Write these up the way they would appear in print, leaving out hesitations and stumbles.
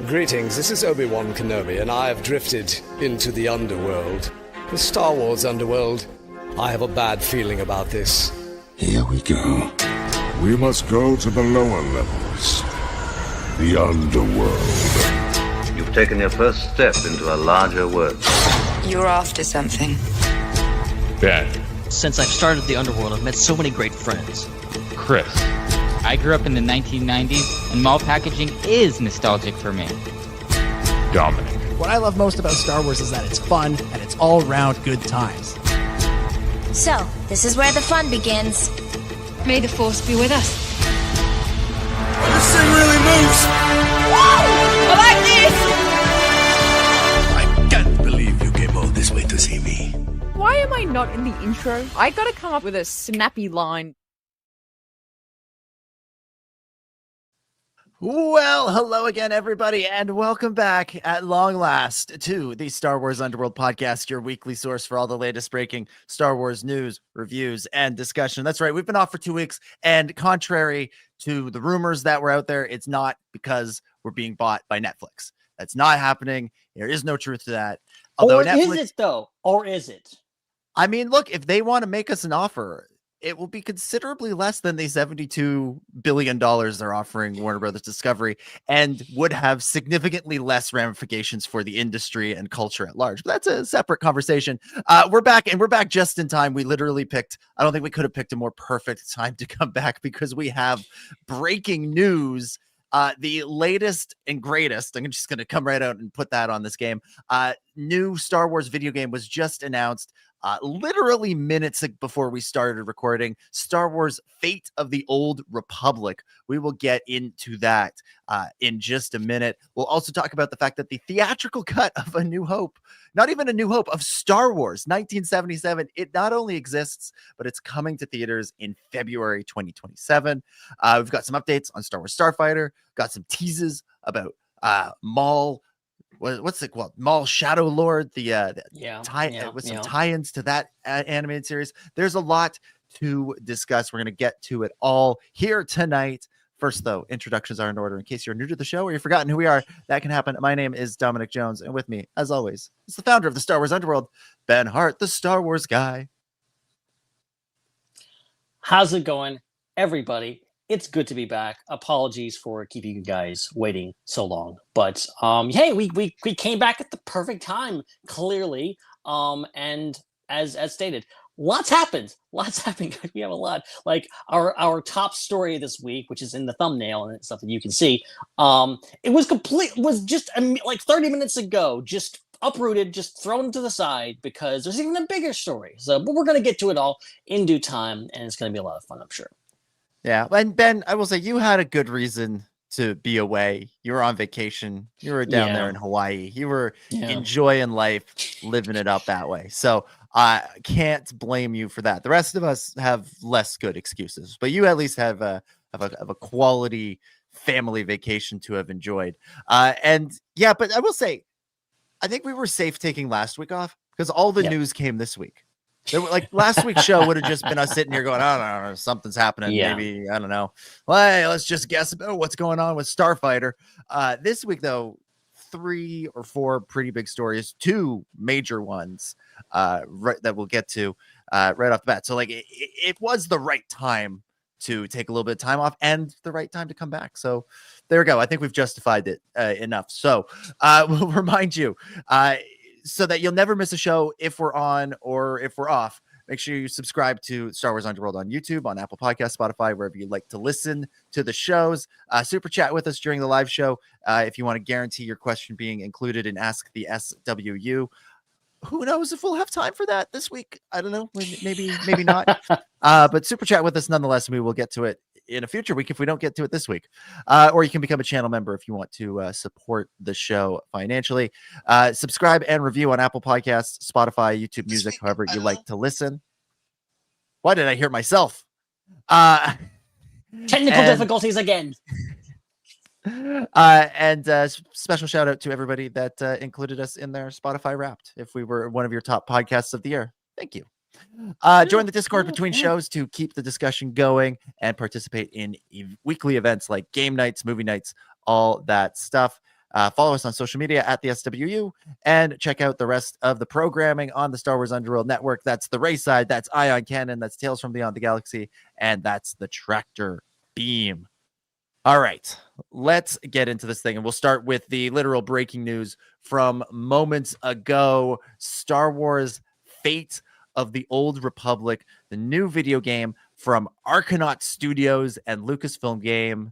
Greetings, this is Obi-Wan Kenobi, and I have drifted into the underworld. The Star Wars Underworld. I have a bad feeling about this. Here we go. We must go to the lower levels. The underworld. You've taken your first step into a larger world. You're after something. Ben. Since I've started the underworld, I've met so many great friends. Chris. I grew up in the 1990s, and mall packaging is nostalgic for me. Dominic. What I love most about Star Wars is that it's fun, and it's all-round good times. So, this is where the fun begins. May the Force be with us. This thing really moves! Woo! I like this! I can't believe you came all this way to see me. Why am I not in the intro? I gotta come up with a snappy line. Well, hello again, everybody, and welcome back at long last to the Star Wars Underworld Podcast, your weekly source for all the latest breaking Star Wars news, reviews, and discussion. That's right, we've been off for 2 weeks, and contrary to the rumors that were out there, it's not because we're being bought by Netflix. That's not happening. There is no truth to that. Although or Netflix, is it, though? Or is it? I mean, look, if they want to make us an offer, it will be considerably less than the $72 billion they're offering Warner Brothers Discovery, and would have significantly less ramifications for the industry and culture at large. But that's a separate conversation. We're back, and we're back just in time. We literally picked, I don't think we could have picked a more perfect time to come back, because we have breaking news. The latest and greatest, I'm just going to come right out and put that on this game. New Star Wars video game was just announced. Literally minutes before we started recording. Star Wars Fate of the Old Republic. We will get into that in just a minute. We'll also talk about the fact that the theatrical cut of A New Hope, not even A New Hope, of Star Wars 1977, it not only exists, but it's coming to theaters in February 2027. We've got some updates on Star Wars Starfighter, got some teases about Maul. What's it called? Maul Shadow Lord, with some tie-ins to that animated series. There's a lot to discuss. We're going to get to it all here tonight. First, though, introductions are in order. In case you're new to the show or you've forgotten who we are, that can happen. My name is Dominic Jones, and with me, as always, is the founder of the Star Wars Underworld, Ben Hart, the Star Wars guy. How's it going, everybody? It's good to be back. Apologies for keeping you guys waiting so long, but hey, we came back at the perfect time, clearly. And as stated, lots happened. We have a lot. Like our top story this week, which is in the thumbnail and stuff that you can see. It was just like 30 minutes ago, just uprooted, just thrown to the side, because there's even a bigger story. But we're gonna get to it all in due time, and it's gonna be a lot of fun, I'm sure. Yeah, and Ben, I will say you had a good reason to be away. You were on vacation. You were down there in Hawaii. You were enjoying life, living it up that way. So I can't blame you for that. The rest of us have less good excuses, but you at least have a quality family vacation to have enjoyed. And yeah, but I will say, I think we were safe taking last week off, because all the news came this week. Like last week's show would have just been us sitting here going, I don't know, something's happening. Yeah. Maybe, I don't know. Well, hey, let's just guess about what's going on with Starfighter. This week, though, 3 or 4 pretty big stories, 2 major ones that we'll get to right off the bat. So like it was the right time to take a little bit of time off and the right time to come back. So there we go. I think we've justified it enough. So we'll remind you, so that you'll never miss a show if we're on or if we're off. Make sure you subscribe to Star Wars Underworld on YouTube, on Apple Podcasts, Spotify, wherever you like to listen to the shows. Super chat with us during the live show if you want to guarantee your question being included in Ask the SWU. Who knows if we'll have time for that this week? I don't know. Maybe not. But super chat with us nonetheless, and we will get to it in a future week if we don't get to it this week. Or you can become a channel member if you want to support the show financially. Subscribe and review on Apple Podcasts, Spotify, YouTube Music, however you like to listen. Why did I hear myself? Technical difficulties again. And special shout out to everybody that included us in their Spotify Wrapped. If we were one of your top podcasts of the year, thank you. Join the Discord between shows to keep the discussion going and participate in weekly events like game nights, movie nights, all that stuff. Follow us on social media at the SWU, and check out the rest of the programming on the Star Wars Underworld Network. That's the Raeside, that's Ion Cannon, that's Tales from Beyond the Galaxy, and that's the Tractor Beam. All right, let's get into this thing, and we'll start with the literal breaking news from moments ago. Star Wars Fate of the Old Republic, the new video game from Archanaut Studios and Lucasfilm Games,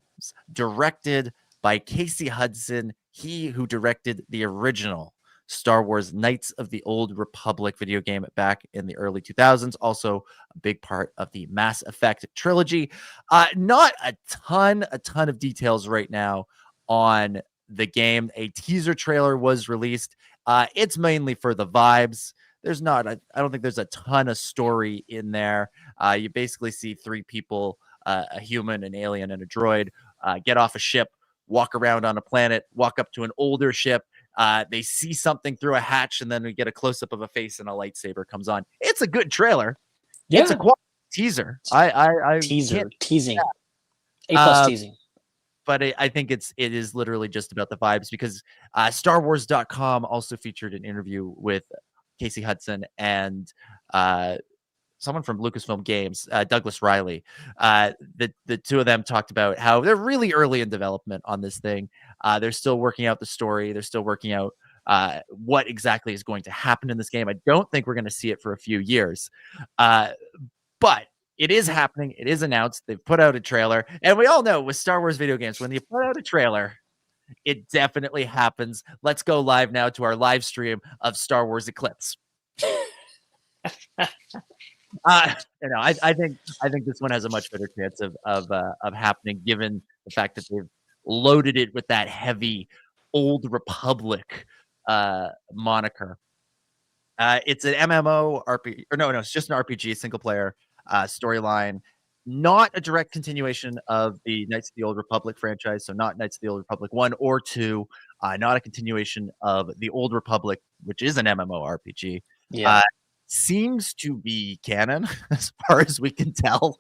directed by Casey Hudson, he who directed the original Star Wars Knights of the Old Republic video game back in the early 2000s. Also a big part of the Mass Effect trilogy. Not a ton of details right now on the game. A teaser trailer was released. It's mainly for the vibes. There's not, I don't think there's a ton of story in there. You basically see three people, a human, an alien, and a droid, get off a ship, walk around on a planet, walk up to an older ship. They see something through a hatch, and then we get a close-up of a face and a lightsaber comes on. It's a good trailer. Yeah. It's a quality teaser. Teasing. A+ teasing. But I think it is literally just about the vibes, because StarWars.com also featured an interview with Casey Hudson and someone from Lucasfilm Games, Douglas Riley. The two of them talked about how they're really early in development on this thing. They're still working out the story. They're still working out what exactly is going to happen in this game. I don't think we're going to see it for a few years. But it is happening. It is announced. They've put out a trailer. And we all know with Star Wars video games, when you put out a trailer, it definitely happens. Let's go live now to our live stream of Star Wars Eclipse. I think this one has a much better chance of happening, given the fact that they've loaded it with that heavy Old Republic moniker. It's an MMO RPG, or no, it's just an RPG, single player storyline. Not a direct continuation of the Knights of the Old Republic franchise, so not Knights of the Old Republic 1 or 2, not a continuation of the Old Republic, which is an MMORPG. Yeah. Seems to be canon, as far as we can tell.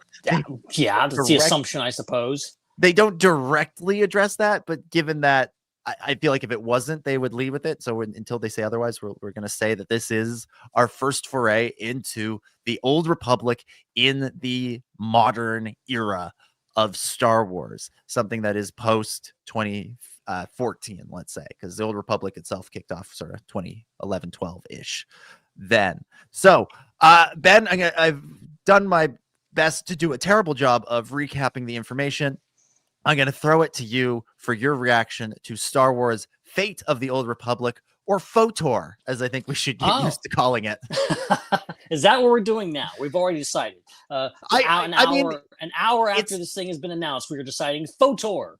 Yeah, that's the assumption, I suppose. They don't directly address that, but given that, I feel like if it wasn't, they would leave with it. So until they say otherwise, we're going to say that this is our first foray into the Old Republic in the modern era of Star Wars, something that is post 2014, let's say, because the Old Republic itself kicked off sort of 2011, 12-ish then. So, Ben, I've done my best to do a terrible job of recapping the information. I'm going to throw it to you for your reaction to Star Wars Fate of the Old Republic, or FOTOR, as I think we should get used to calling it. Is that what we're doing now? We've already decided. An hour after this thing has been announced, we are deciding FOTOR.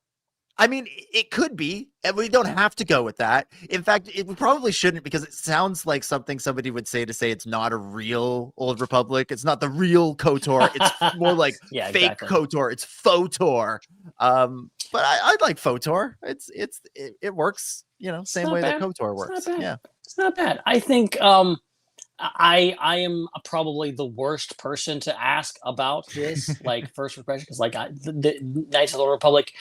I mean, it could be, and we don't have to go with that. In fact, we probably shouldn't, because it sounds like something somebody would say to say it's not a real Old Republic. It's not the real KOTOR. It's more like fake KOTOR. It's FOTOR. But I like FOTOR. It works, same way that KOTOR works. It's not bad. I think I am probably the worst person to ask about this, like first impression, because the Knights of the Old Republic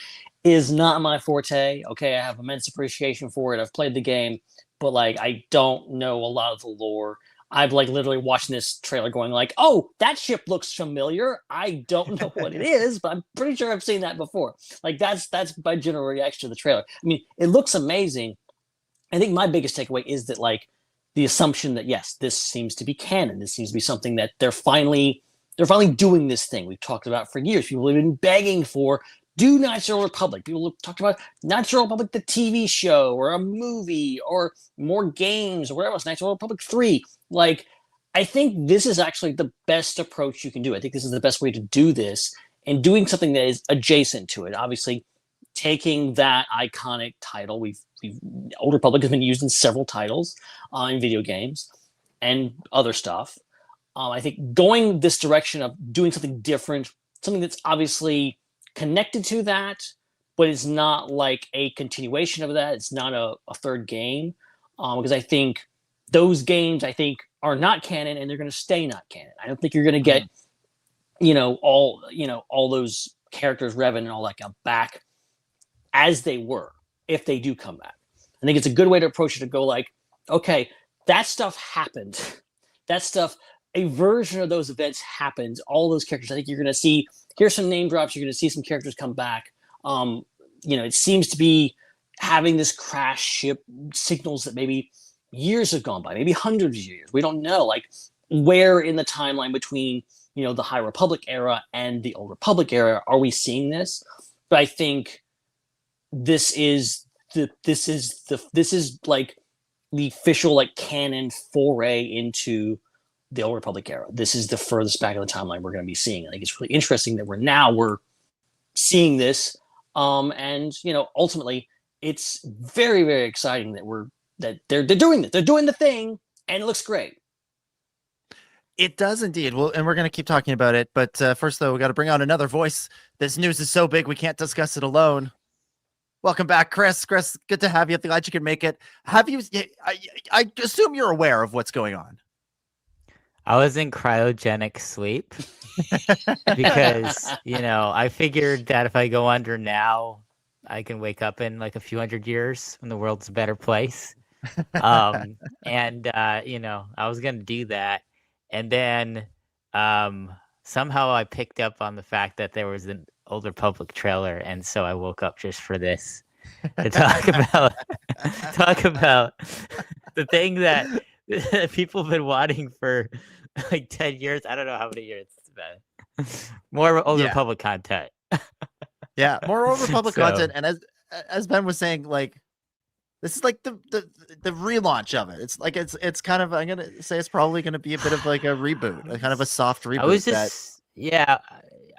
is not my forte. Okay, I have immense appreciation for it. I've played the game, but I don't know a lot of the lore. I've literally watching this trailer going oh, that ship looks familiar. I don't know what it is, but I'm pretty sure I've seen that before. That's my general reaction to the trailer. I mean, it looks amazing. I think my biggest takeaway is that the assumption that yes, this seems to be canon. This seems to be something that they're finally doing this thing we've talked about for years. People have been begging for. Do Knights of the Old Republic. People have talked about Knights of the Old Republic, the TV show, or a movie, or more games, or whatever else. Knights of the Old Republic 3. I think this is actually the best approach you can do. I think this is the best way to do this, and doing something that is adjacent to it. Obviously, taking that iconic title, Old Republic has been used in several titles in video games and other stuff. I think going this direction of doing something different, something that's obviously connected to that, but it's not a continuation of that. It's not a third game, because I think those games are not canon, and they're going to stay not canon. I don't think you're going to get all those characters, Revan and all that back as they were, if they do come back. I think it's a good way to approach it, to go like, okay, that stuff happened. That stuff, a version of those events happened. All those characters, I think you're going to see, here's some name drops. You're going to see some characters come back. It seems to be having this crash ship signals that maybe years have gone by, maybe hundreds of years. We don't know, like, where in the timeline between, the High Republic era and the Old Republic era are we seeing this? But I think this is like the official, like, canon foray into the Old Republic era. This is the furthest back of the timeline we're going to be seeing. I think it's really interesting that we're seeing this. And ultimately it's very, very exciting that they're doing it. They're doing the thing, and it looks great. It does indeed. Well, and we're going to keep talking about it. But first, though, we got to bring on another voice. This news is so big, we can't discuss it alone. Welcome back, Chris. Chris, good to have you. Glad you can make it. Have you? I assume you're aware of what's going on. I was in cryogenic sleep because, I figured that if I go under now, I can wake up in like a few hundred years when the world's a better place. I was going to do that. And then somehow I picked up on the fact that there was an Old Republic trailer, and so I woke up just for this to talk about the thing that people have been wanting for like 10 years. I don't know how many years it's been. More Old Republic content. Yeah, more Old Republic content. And as Ben was saying, like, this is like the relaunch of it. It's like it's kind of, I'm gonna say it's probably gonna be a bit of like a reboot, a kind of a soft reboot.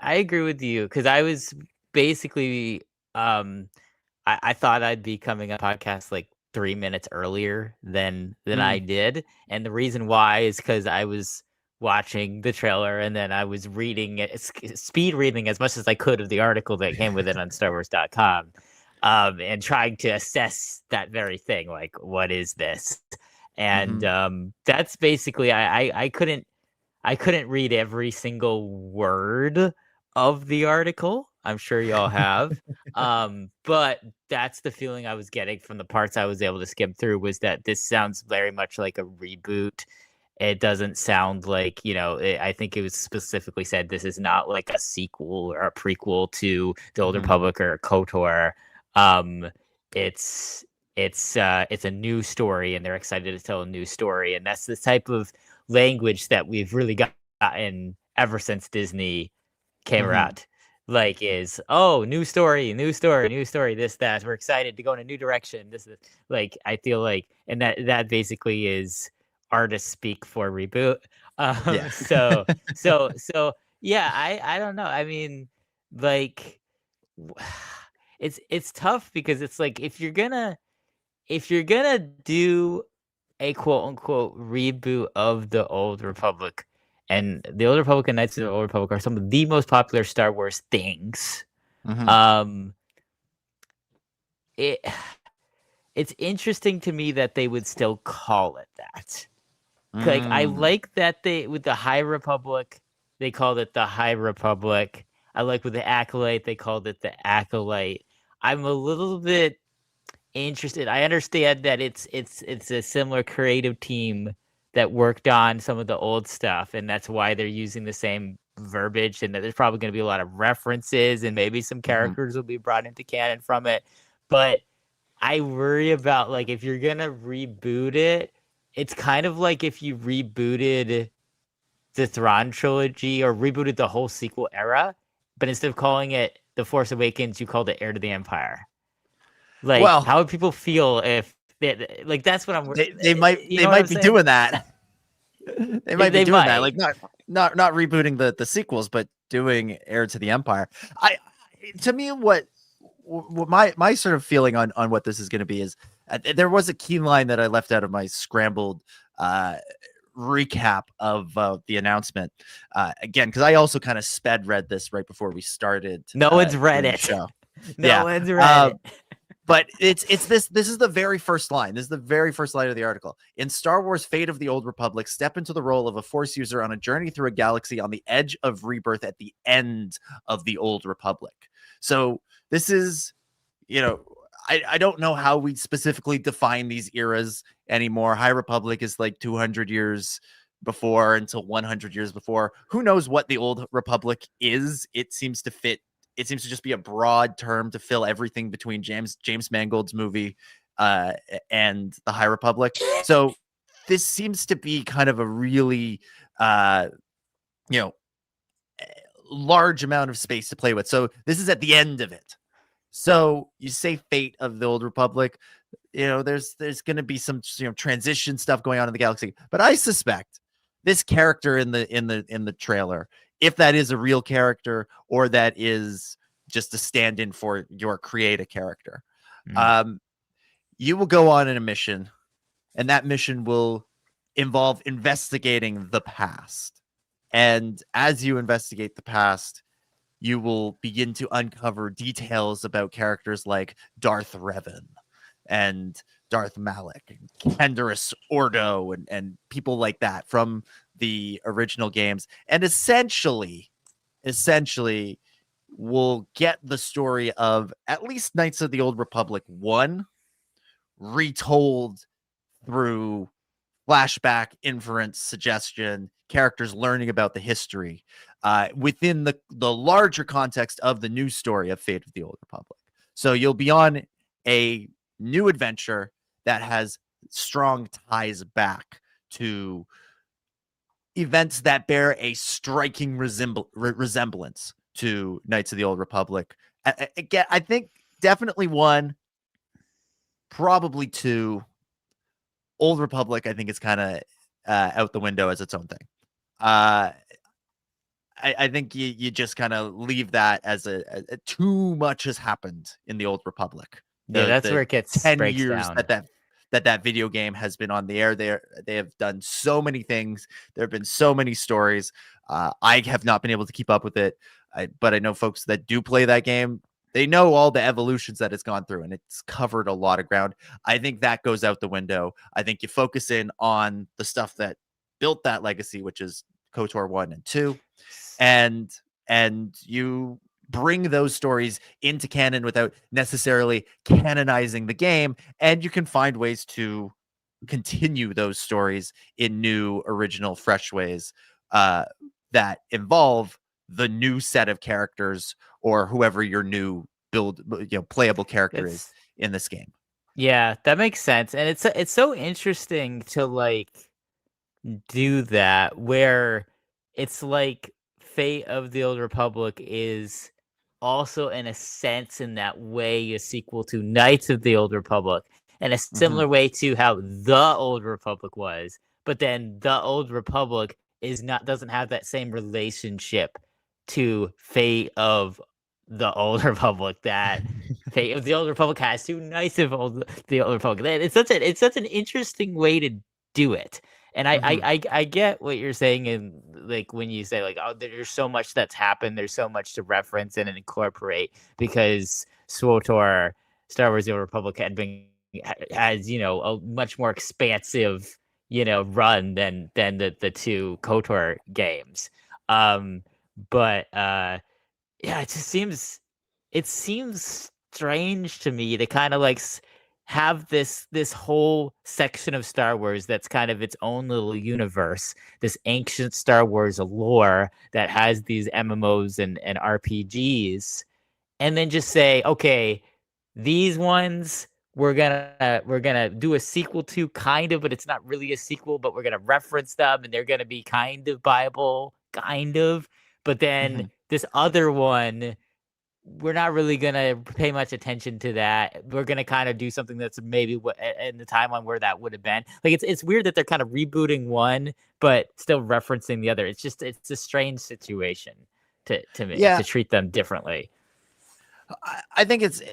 I agree with you, because I was basically I thought I'd be coming up podcast like 3 minutes earlier than I did, and the reason why is because I was watching the trailer and then I was reading it, speed reading as much as I could of the article that came with it on StarWars.com. And trying to assess that very thing, like, what is this? And that's basically, I couldn't read every single word of the article. I'm sure y'all have. But that's the feeling I was getting from the parts I was able to skim through, was that this sounds very much like a reboot. It doesn't sound like, I think it was specifically said this is not like a sequel or a prequel to the Old Republic or KOTOR. It's a new story, and they're excited to tell a new story, and that's the type of language that we've really gotten ever since Disney came around. Like, is new story, this, that. We're excited to go in a new direction. This is like, I feel like, and that basically is artist speak for reboot. So yeah, I don't know. I mean, like, it's tough, because it's like, if you're gonna do a quote unquote reboot of the Old Republic, and the Old Republic and Knights of the Old Republic are some of the most popular Star Wars things. It's interesting to me that they would still call it that. Like, I like that with the High Republic, they called it the High Republic. I like with the Acolyte, they called it the Acolyte. I'm a little bit interested. I understand that it's a similar creative team that worked on some of the old stuff, and that's why they're using the same verbiage, and that there's probably going to be a lot of references, and maybe some characters will be brought into canon from it. But I worry about, like, if you're going to reboot it, it's kind of like if you rebooted the Thrawn trilogy or rebooted the whole sequel era, but instead of calling it The Force Awakens, you called it Heir to the Empire. Like, how would people feel if like, that's what I'm. They might be doing that. They might be doing that. Like, not rebooting the sequels, but doing Heir to the Empire. To me, what my sort of feeling on what this is going to be is, there was a key line that I left out of my scrambled recap of the announcement. Again, because I also kind of sped read this right before we started. No one's read it. Show. No one's read it. But it's this is the very first line. This is the very first line of the article. In Star Wars Fate of the Old Republic, step into the role of a Force user on a journey through a galaxy on the edge of rebirth at the end of the Old Republic. So this is, I don't know how we specifically define these eras anymore. High Republic is like 200 years before until 100 years before. Who knows what the Old Republic is? It seems to fit. It seems to just be a broad term to fill everything between James Mangold's movie and the High Republic. So this seems to be kind of a really, large amount of space to play with. So this is at the end of it. So you say fate of the Old Republic, there's going to be some transition stuff going on in the galaxy. But I suspect this character in the trailer, if that is a real character or that is just a stand-in for your create a character, you will go on in a mission, and that mission will involve investigating the past. And as you investigate the past, you will begin to uncover details about characters like Darth Revan and Darth Malak and Canderous Ordo and people like that from the original games. And essentially we'll get the story of at least Knights of the Old Republic 1 retold through flashback, inference, suggestion, characters learning about the history within the larger context of the new story of Fate of the Old Republic. So you'll be on a new adventure that has strong ties back to events that bear a striking resemblance to Knights of the Old Republic. Again, I think definitely 1, probably 2. Old Republic, I think, is kind of out the window as its own thing. I think you just kind of leave that as a too much has happened in the Old Republic. That's where it gets 10 years down. that video game has been on the air. They have done so many things. There have been so many stories. I have not been able to keep up with it, but I know folks that do play that game. They know all the evolutions that it's gone through, and it's covered a lot of ground. I think that goes out the window. I think you focus in on the stuff that built that legacy, which is KOTOR 1 and 2, and you bring those stories into canon without necessarily canonizing the game, and you can find ways to continue those stories in new, original, fresh ways that involve the new set of characters or whoever your new playable character is in this game. Yeah, that makes sense. And it's so interesting to like do that, where it's like Fate of the Old Republic is also in a sense in that way a sequel to Knights of the Old Republic, and a similar way to how the Old Republic was, but then the Old Republic doesn't have that same relationship to Fate of the Old Republic that Fate of the Old Republic has to Knights of the Old Republic. It's such an interesting way to do it. And I get what you're saying, and like when you say like, oh, there's so much that's happened, there's so much to reference and incorporate, because SWTOR, Star Wars: The Old Republic, has a much more expansive run than the 2 KOTOR games. But yeah, it seems strange to me to kind of like have this whole section of Star Wars that's kind of its own little universe, this ancient Star Wars lore that has these MMOs and RPGs, and then just say, okay, these ones we're gonna do a sequel to, kind of, but it's not really a sequel, but we're gonna reference them and they're gonna be kind of Bible, kind of. But then this other one, we're not really going to pay much attention to that. We're going to kind of do something that's maybe in the timeline where that would have been. Like, it's weird that they're kind of rebooting one, but still referencing the other. It's a strange situation to me, to treat them differently. I think it's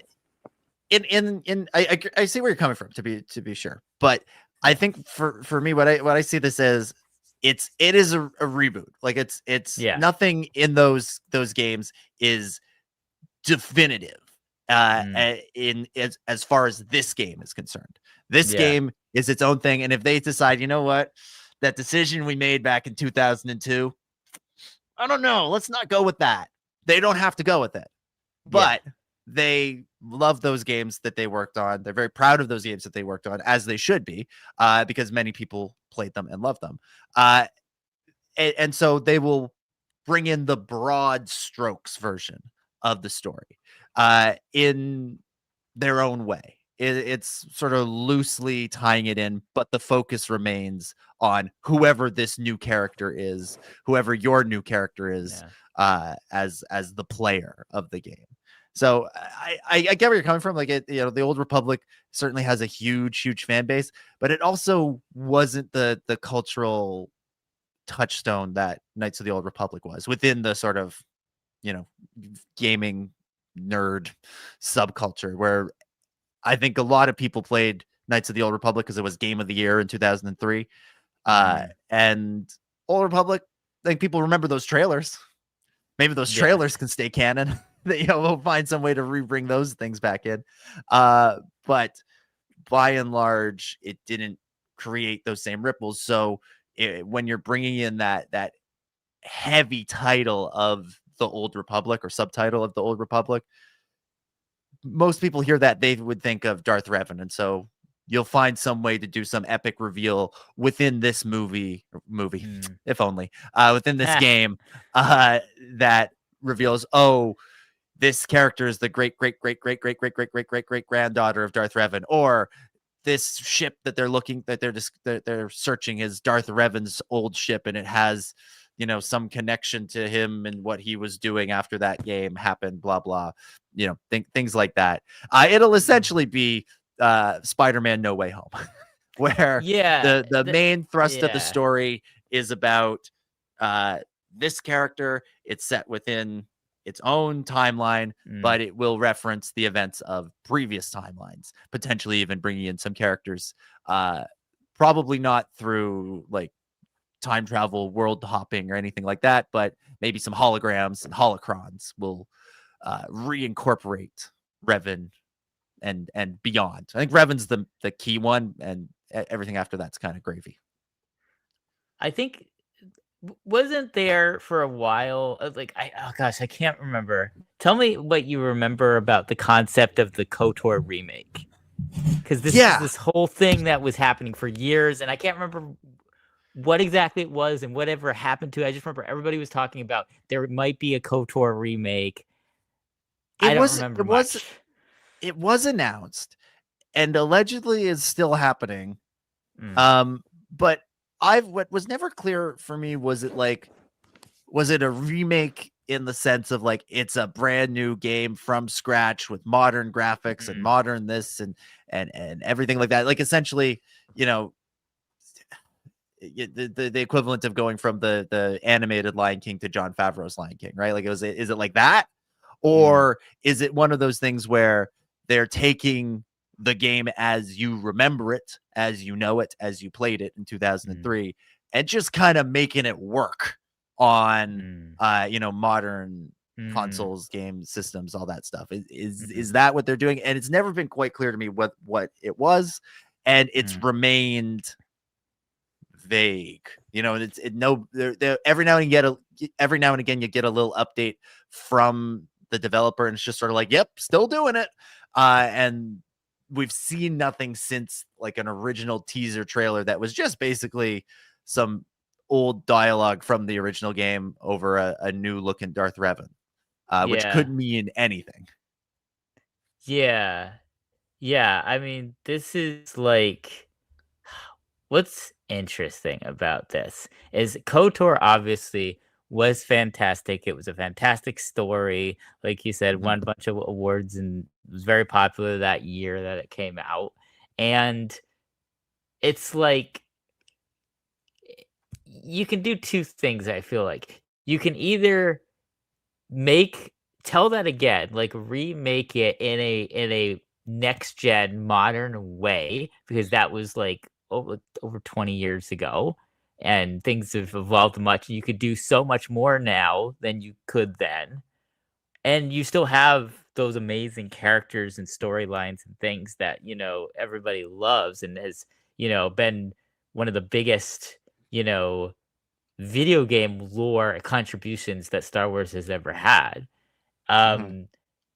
I see where you're coming from, to be sure. But I think for me, what I see this as, it is a reboot. Like it's nothing in those games is definitive as far as this game is concerned. This game is its own thing, and if they decide, you know what, that decision we made back in 2002, I don't know, let's not go with that. They don't have to go with it. But they love those games that they worked on. They're very proud of those games that they worked on, as they should be, because many people played them and loved them. And so they will bring in the broad strokes version of the story in their own way. It's sort of loosely tying it in, but the focus remains on whoever this new character is, whoever your new character is, as the player of the game. So I get where you're coming from. Like, the Old Republic certainly has a huge fan base, but it also wasn't the cultural touchstone that Knights of the Old Republic was within the sort of, gaming nerd subculture, where I think a lot of people played Knights of the Old Republic because it was Game of the Year in 2003. And Old Republic, I think people remember those trailers. Maybe those trailers can stay canon. We'll find some way to re-bring those things back in. But by and large, it didn't create those same ripples. So when you're bringing in that heavy title of the Old Republic, or subtitle of the Old Republic, most people hear that, they would think of Darth Revan. And so you'll find some way to do some epic reveal within this movie, if only, within this game, that reveals, this character is the great granddaughter of Darth Revan, or this ship that they're searching is Darth Revan's old ship, and it has, some connection to him and what he was doing after that game happened, blah blah, things like that. It'll essentially be Spider-Man No Way Home, where the main thrust of the story is about this character. It's set within its own timeline, but it will reference the events of previous timelines, potentially even bringing in some characters, probably not through like time travel, world hopping, or anything like that, but maybe some holograms and holocrons will reincorporate Revan and beyond. I think Revan's the key one, and everything after that's kind of gravy. I think, wasn't there for a while, I can't remember. Tell me what you remember about the concept of the KOTOR remake, because this is this whole thing that was happening for years, and I can't remember what exactly it was and whatever happened to it. I just remember everybody was talking about there might be a KOTOR remake. I don't remember much. It was announced, and allegedly is still happening. But what was never clear for me, was it a remake in the sense of like it's a brand new game from scratch with modern graphics and modern this and everything like that? Like, essentially, the equivalent of going from the animated Lion King to Jon Favreau's Lion King, right? Like, is it like that, or is it one of those things where they're taking the game as you remember it, as you know it, as you played it in 2003, and just kind of making it work on modern consoles, game systems, all that stuff? Is that what they're doing? And it's never been quite clear to me what it was, and it's remained vague. Every now and again you get a little update from the developer, and it's just sort of like, yep, still doing it. And we've seen nothing since like an original teaser trailer that was just basically some old dialogue from the original game over a new looking Darth Revan, which could mean anything. Yeah. I mean, this is like, what's interesting about this is KOTOR obviously was fantastic. It was a fantastic story. Like you said, won a bunch of awards and was very popular that year that it came out. And it's like, you can do two things. I feel like you can either tell that again, like remake it in a next gen modern way, because that was like over 20 years ago, and things have evolved much. You could do so much more now than you could then, and you still have those amazing characters and storylines and things that everybody loves and has been one of the biggest video game lore contributions that Star Wars has ever had.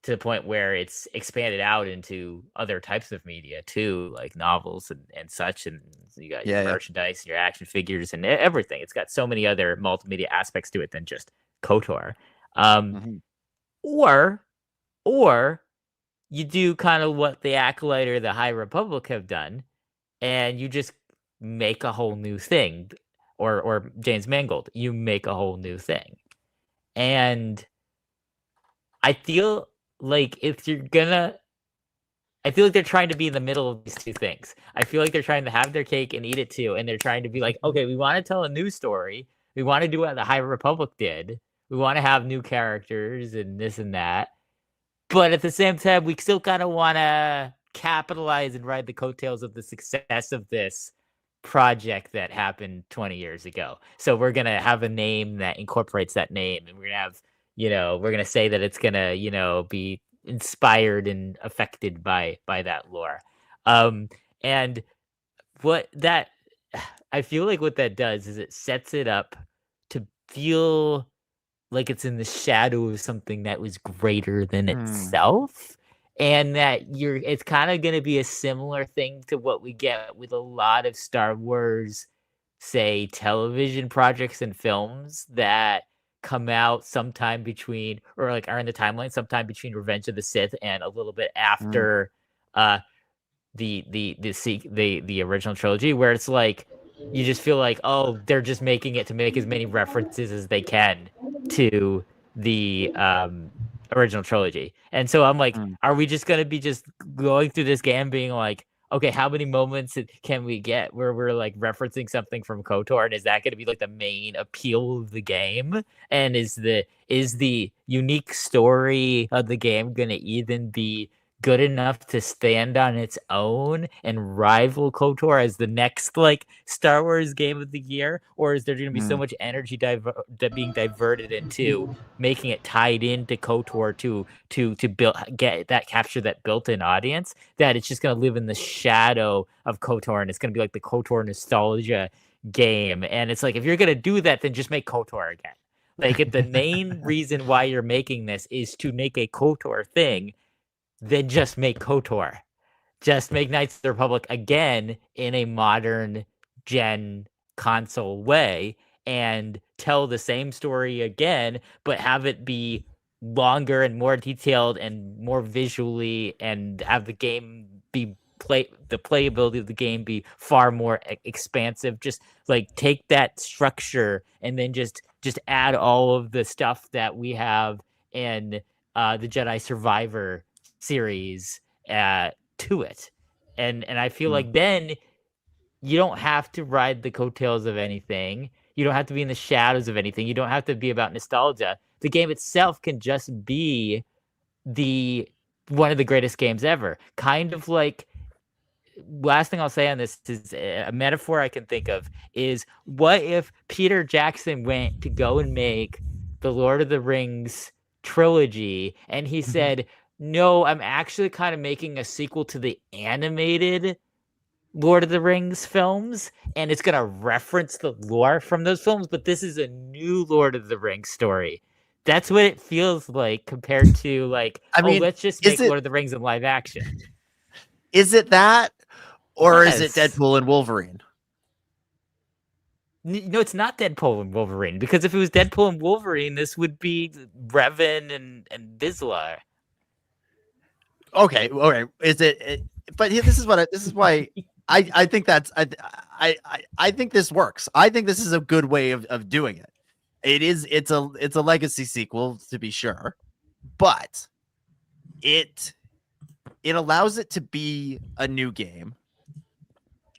to the point where it's expanded out into other types of media too, like novels and such. And you got your merchandise, your action figures, and everything. It's got so many other multimedia aspects to it than just KOTOR. Or you do kind of what the Acolyte or the High Republic have done, and you just make a whole new thing. Or James Mangold, you make a whole new thing. And I feel like they're trying to be in the middle of these two things. I feel like they're trying to have their cake and eat it too. And they're trying to be like, okay, we want to tell a new story. We want to do what the High Republic did. We want to have new characters and this and that. But at the same time, we still kind of want to capitalize and ride the coattails of the success of this project that happened 20 years ago. So we're going to have a name that incorporates that name. And we're going to have, we're going to say that it's going to, be inspired and affected by that lore. And I feel like what that does is it sets it up to feel like it's in the shadow of something that was greater than itself. And that it's kind of going to be a similar thing to what we get with a lot of Star Wars, say, television projects and films that come out sometime between, or like are in the timeline sometime between Revenge of the Sith and a little bit after the original trilogy, where it's like you just feel like, oh, they're just making it to make as many references as they can to the original trilogy. And so I'm like, are we just gonna be just going through this game being like, okay, how many moments can we get where we're like referencing something from KOTOR, and is that going to be like the main appeal of the game? And is the unique story of the game going to even be good enough to stand on its own and rival KOTOR as the next like Star Wars game of the year? Or is there going to be so much energy being diverted into making it tied into KOTOR to capture that built-in audience, that it's just going to live in the shadow of KOTOR, and it's going to be like the KOTOR nostalgia game? And it's like, if you're going to do that, then just make KOTOR again. Like, if the main reason why you're making this is to make a KOTOR thing, then just make KOTOR. Just make Knights of the Republic again in a modern gen console way, and tell the same story again, but have it be longer and more detailed and more visually, and have the game be the playability of the game be far more expansive. Just like take that structure and then just add all of the stuff that we have in the Jedi Survivor series to it, and I feel like then you don't have to ride the coattails of anything. You don't have to be in the shadows of anything. You don't have to be about nostalgia. The game itself can just be one of the greatest games ever. Kind of like, last thing I'll say on this is a metaphor I can think of is, what if Peter Jackson went to go and make the Lord of the Rings trilogy, and he said, no, I'm actually kind of making a sequel to the animated Lord of the Rings films, and it's going to reference the lore from those films, but this is a new Lord of the Rings story. That's what it feels like, compared to like, let's just make Lord of the Rings in live action. Is it that, or is it Deadpool and Wolverine? No, it's not Deadpool and Wolverine, because if it was Deadpool and Wolverine, this would be Revan and Vizsla. Okay. Is it? But this is why I think that's I think this works. I think this is a good way of doing it. It's a legacy sequel, to be sure, but it allows it to be a new game,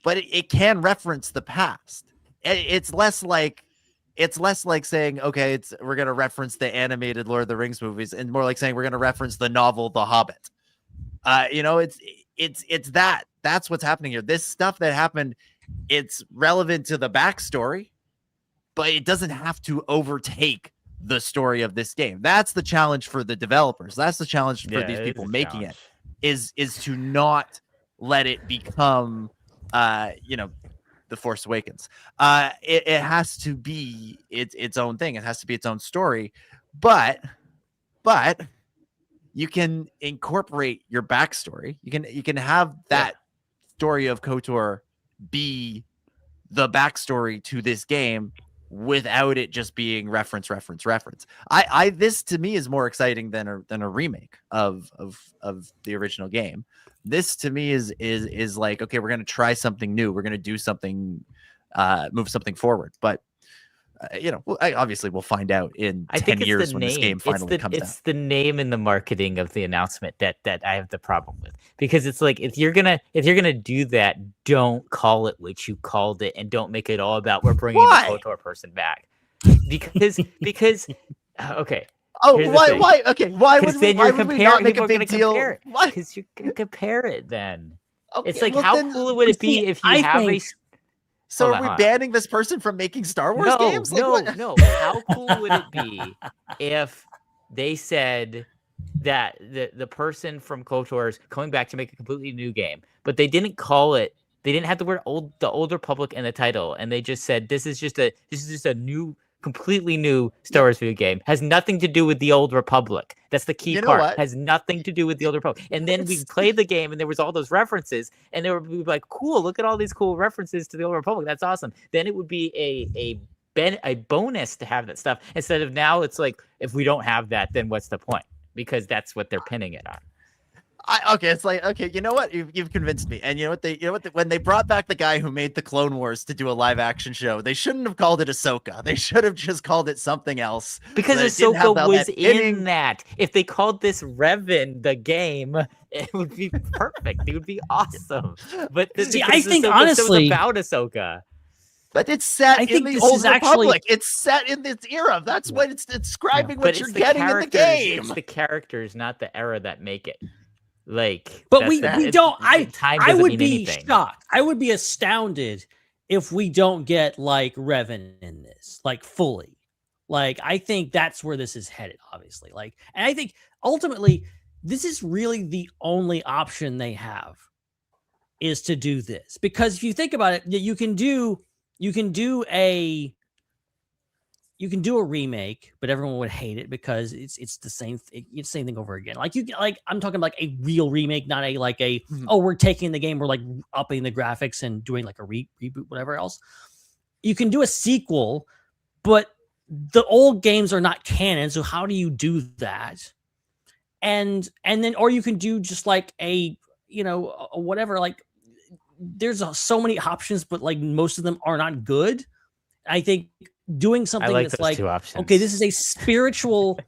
but it can reference the past. It's less like saying, okay, we're gonna reference the animated Lord of the Rings movies, and more like saying we're gonna reference the novel The Hobbit. It's that's what's happening here. This stuff that happened, it's relevant to the backstory, but it doesn't have to overtake the story of this game. That's the challenge for the developers. That's the challenge for these people making it, is to not let it become The Force Awakens. It has to be its own thing. It has to be its own story, but you can incorporate your backstory. You can have that story of KOTOR be the backstory to this game without it just being reference. This to me is more exciting than a remake of the original game. This to me is like, okay, we're going to try something new. We're going to do something, move something forward. But obviously we'll find out in 10 years when this game finally comes out. It's the name and the marketing of the announcement that I have the problem with, because it's like, if you're gonna do that, don't call it what you called it, and don't make it all about we're bringing the KOTOR person back, because okay. Oh, why? Okay, why would we not make a big deal? Because you're gonna compare it then. Okay, it's like, how cool would it be if you have a... So are we banning this person from making Star Wars games? Like, no. How cool would it be if they said that the person from KOTOR is coming back to make a completely new game, but they didn't call it, they didn't have the word the Old Republic in the title, and they just said this is just a new, completely new Star Wars video game. Has nothing to do with the Old Republic. That's the key part. Has nothing to do with the Old Republic. And then we played the game, and there was all those references, and we would be like, cool, look at all these cool references to the Old Republic. That's awesome. Then it would be a bonus to have that stuff, instead of now it's like, if we don't have that, then what's the point? Because that's what they're pinning it on. It's like, okay, you know what? You've convinced me. And you know what? When they brought back the guy who made the Clone Wars to do a live action show, they shouldn't have called it Ahsoka. They should have just called it something else. Because Ahsoka was in that. If they called this Revan the game, it would be perfect. It would be awesome. But I think honestly about Ahsoka. But it's set in the Old Republic. It's set in this era. That's what it's describing. What you're getting in the game. It's the characters, not the era, that make it. Like, but we don't. I would be shocked. I would be astounded if we don't get like Revan in this, like fully. Like, I think that's where this is headed, obviously. Like, and I think ultimately this is really the only option they have, is to do this, because if you think about it, you can do a remake, but everyone would hate it because it's the same thing over again. Like, I'm talking like a real remake, not we're taking the game, we're like upping the graphics and doing like a reboot, whatever else. You can do a sequel, but the old games are not canon, so how do you do that? And then, or you can do just like a whatever. Like, there's so many options, but like most of them are not good. I think doing something that's like, okay, this is a spiritual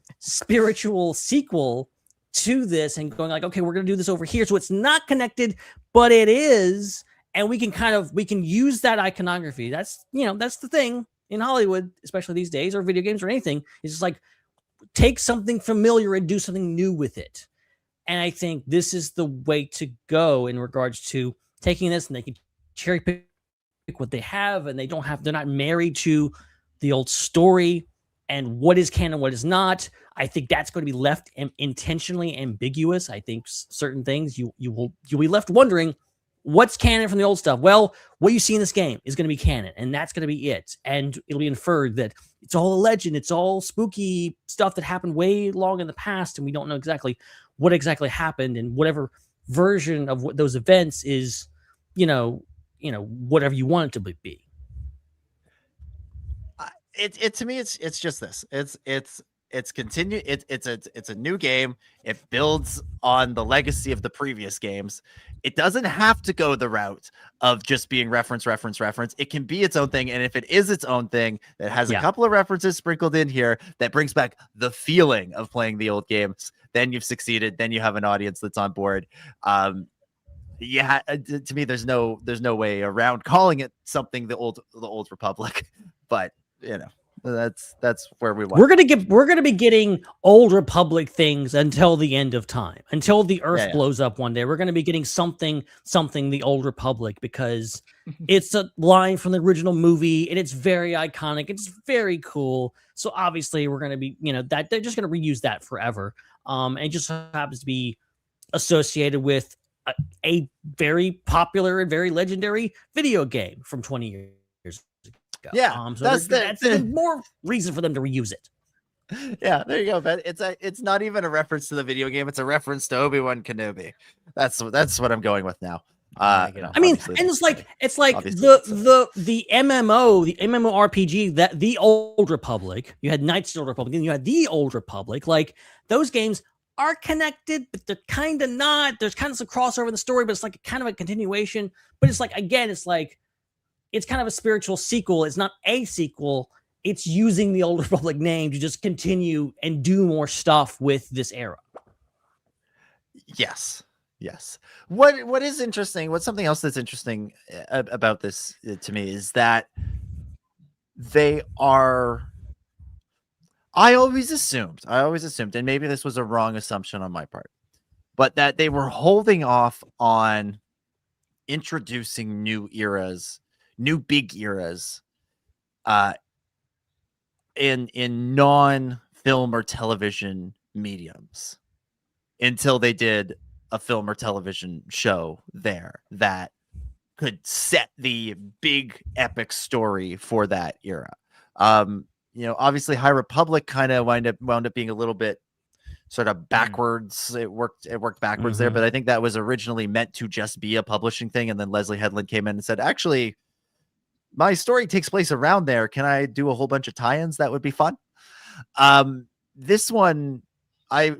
sequel to this, and going like, okay, we're going to do this over here. So it's not connected, but it is. And we can use that iconography. That's the thing in Hollywood, especially these days, or video games or anything. It's just like, take something familiar and do something new with it. And I think this is the way to go in regards to taking this, and they can cherry pick what they have, and they're not married to the old story and what is canon, what is not. I think that's going to be left intentionally ambiguous. I think certain things you'll be left wondering, what's canon from the old stuff? Well, what you see in this game is going to be canon, and that's going to be it. And it'll be inferred that it's all a legend, it's all spooky stuff that happened way long in the past, and we don't know exactly what exactly happened, and whatever version of what those events is, whatever you want it to be. It to me, it's just this. It's continue. It's a new game. It builds on the legacy of the previous games. It doesn't have to go the route of just being reference. It can be its own thing. And if it is its own thing that has a couple of references sprinkled in here that brings back the feeling of playing the old games, then you've succeeded. Then you have an audience that's on board. To me, there's no way around calling it something the old Republic, but that's where we want. We're gonna be getting Old Republic things until the end of time, until the Earth blows up one day. We're gonna be getting something the Old Republic, because it's a line from the original movie and it's very iconic. It's very cool. So obviously we're gonna be that they're just gonna reuse that forever. And it just happens to be associated with a very popular and very legendary video game from 20 years ago. Yeah, so that's more reason for them to reuse it. Yeah, there you go, Ben. It's not even a reference to the video game. It's a reference to Obi-Wan Kenobi. That's what I'm going with now. I mean, and it's like the MMO, the MMORPG, that the Old Republic. You had Knights of the Old Republic, and you had the Old Republic. Like those games are connected, but they're kind of not. There's kind of some crossover in the story, but it's like kind of a continuation. But it's like, again, it's like it's kind of a spiritual sequel. It's not a sequel. It's using the Old Republic name to just continue and do more stuff with this era. Yes. What is interesting, what's something else that's interesting about this to me is that they are, I always assumed, and maybe this was a wrong assumption on my part, but that they were holding off on introducing new big eras, in non-film or television mediums until they did a film or television show there that could set the big epic story for that era. Obviously High Republic kind of wound up being a little bit sort of backwards. It worked backwards there, but I think that was originally meant to just be a publishing thing, and then Leslie Headland came in and said, actually, my story takes place around there. Can I do a whole bunch of tie-ins? That would be fun. This one, I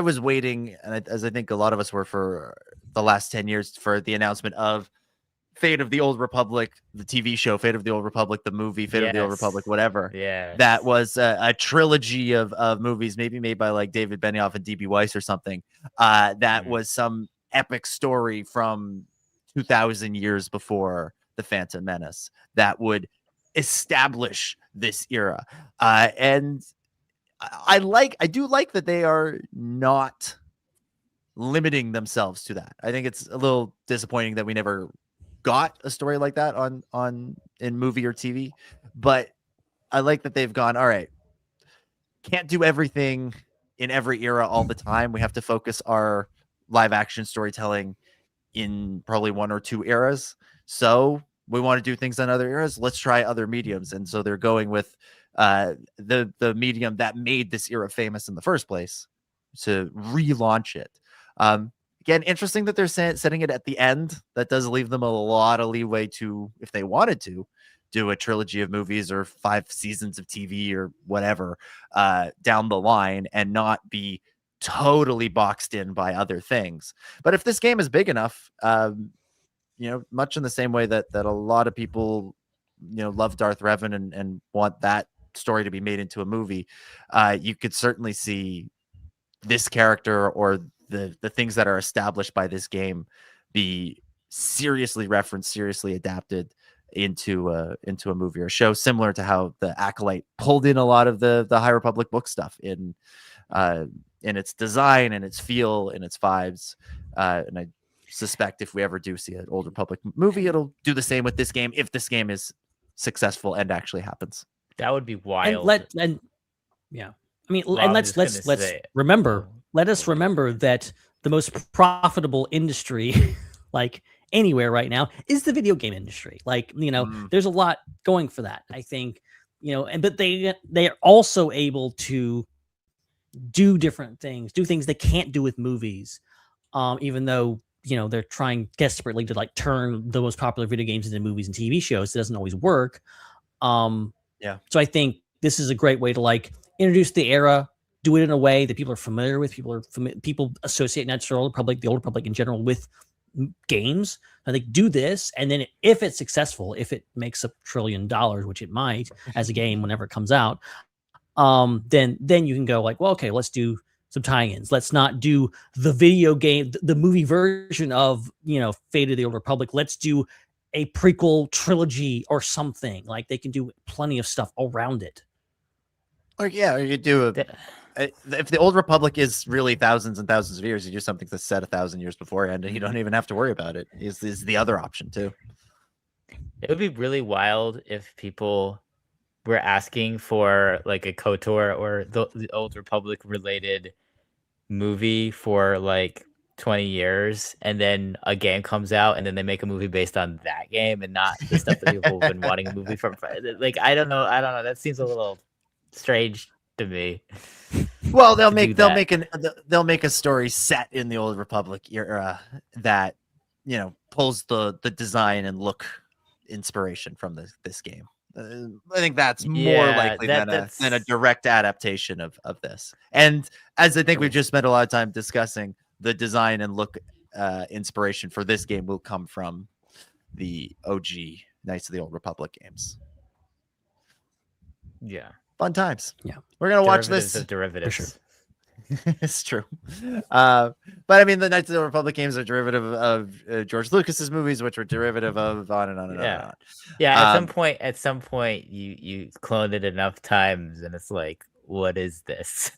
was waiting, and as I think a lot of us were for the last 10 years, for the announcement of Fate of the Old Republic, the TV show, Fate of the Old Republic, the movie, Fate of the Old Republic, whatever. Yeah. That was a trilogy of movies, maybe made by like David Benioff and D.B. Weiss or something. That was some epic story from 2,000 years before The Phantom Menace that would establish this era. And I do like that they are not limiting themselves to that. I think it's a little disappointing that we never got a story like that in movie or TV, but I like that they've gone, all right, can't do everything in every era all the time. We have to focus our live action storytelling in probably one or two eras. So we want to do things on other eras. Let's try other mediums. And so they're going with the medium that made this era famous in the first place to relaunch it. Again, interesting that they're setting it at the end. That does leave them a lot of leeway to, if they wanted to, do a trilogy of movies or 5 seasons of TV or whatever down the line and not be totally boxed in by other things. But if this game is big enough, much in the same way that a lot of people, love Darth Revan and want that story to be made into a movie, you could certainly see this character or the things that are established by this game be seriously referenced, seriously adapted into a movie or a show, similar to how the Acolyte pulled in a lot of the High Republic book stuff in its design and its feel and its vibes. And I suspect if we ever do see an Old Republic movie, it'll do the same with this game if this game is successful and actually happens. That would be wild. Let's remember. Let us remember that the most profitable industry, like anywhere right now, is the video game industry. Like, there's a lot going for that. I think, but they are also able to do different things, do things they can't do with movies, even though they're trying desperately to like turn the most popular video games into movies and TV shows. It doesn't always work. So I think this is a great way to like introduce the era, do it in a way that people are familiar with. People associate Knights of the Old Republic, the Old Republic in general, with games. I think do this, and then if it's successful, if it makes $1 trillion, which it might as a game whenever it comes out, then you can go like, well, okay, let's do some tie-ins. Let's not do the video game, the movie version of Fate of the Old Republic. Let's do a prequel trilogy or something. Like they can do plenty of stuff around it. Or you could do if the Old Republic is really thousands and thousands of years, you do something that's set 1,000 years beforehand, and you don't even have to worry about it. Is the other option too? It would be really wild if people were asking for like a KOTOR or the Old Republic related movie for like 20 years, and then a game comes out, and then they make a movie based on that game and not the stuff that people have been wanting a movie from. Like I don't know. That seems a little strange to me. Well, they'll make a story set in the Old Republic era that pulls the design and look inspiration from this game. I think that's more likely than a direct adaptation of this. And as I think we've just spent a lot of time discussing, the design and look inspiration for this game will come from the OG Knights of the Old Republic games. Yeah. Fun times. Yeah. We're going to watch this. Derivatives. For sure. It's true. But I mean, the Knights of the Republic games are derivative of George Lucas's movies, which were derivative of on and on and on and on. Yeah. At some point, you cloned it enough times, and it's like, what is this?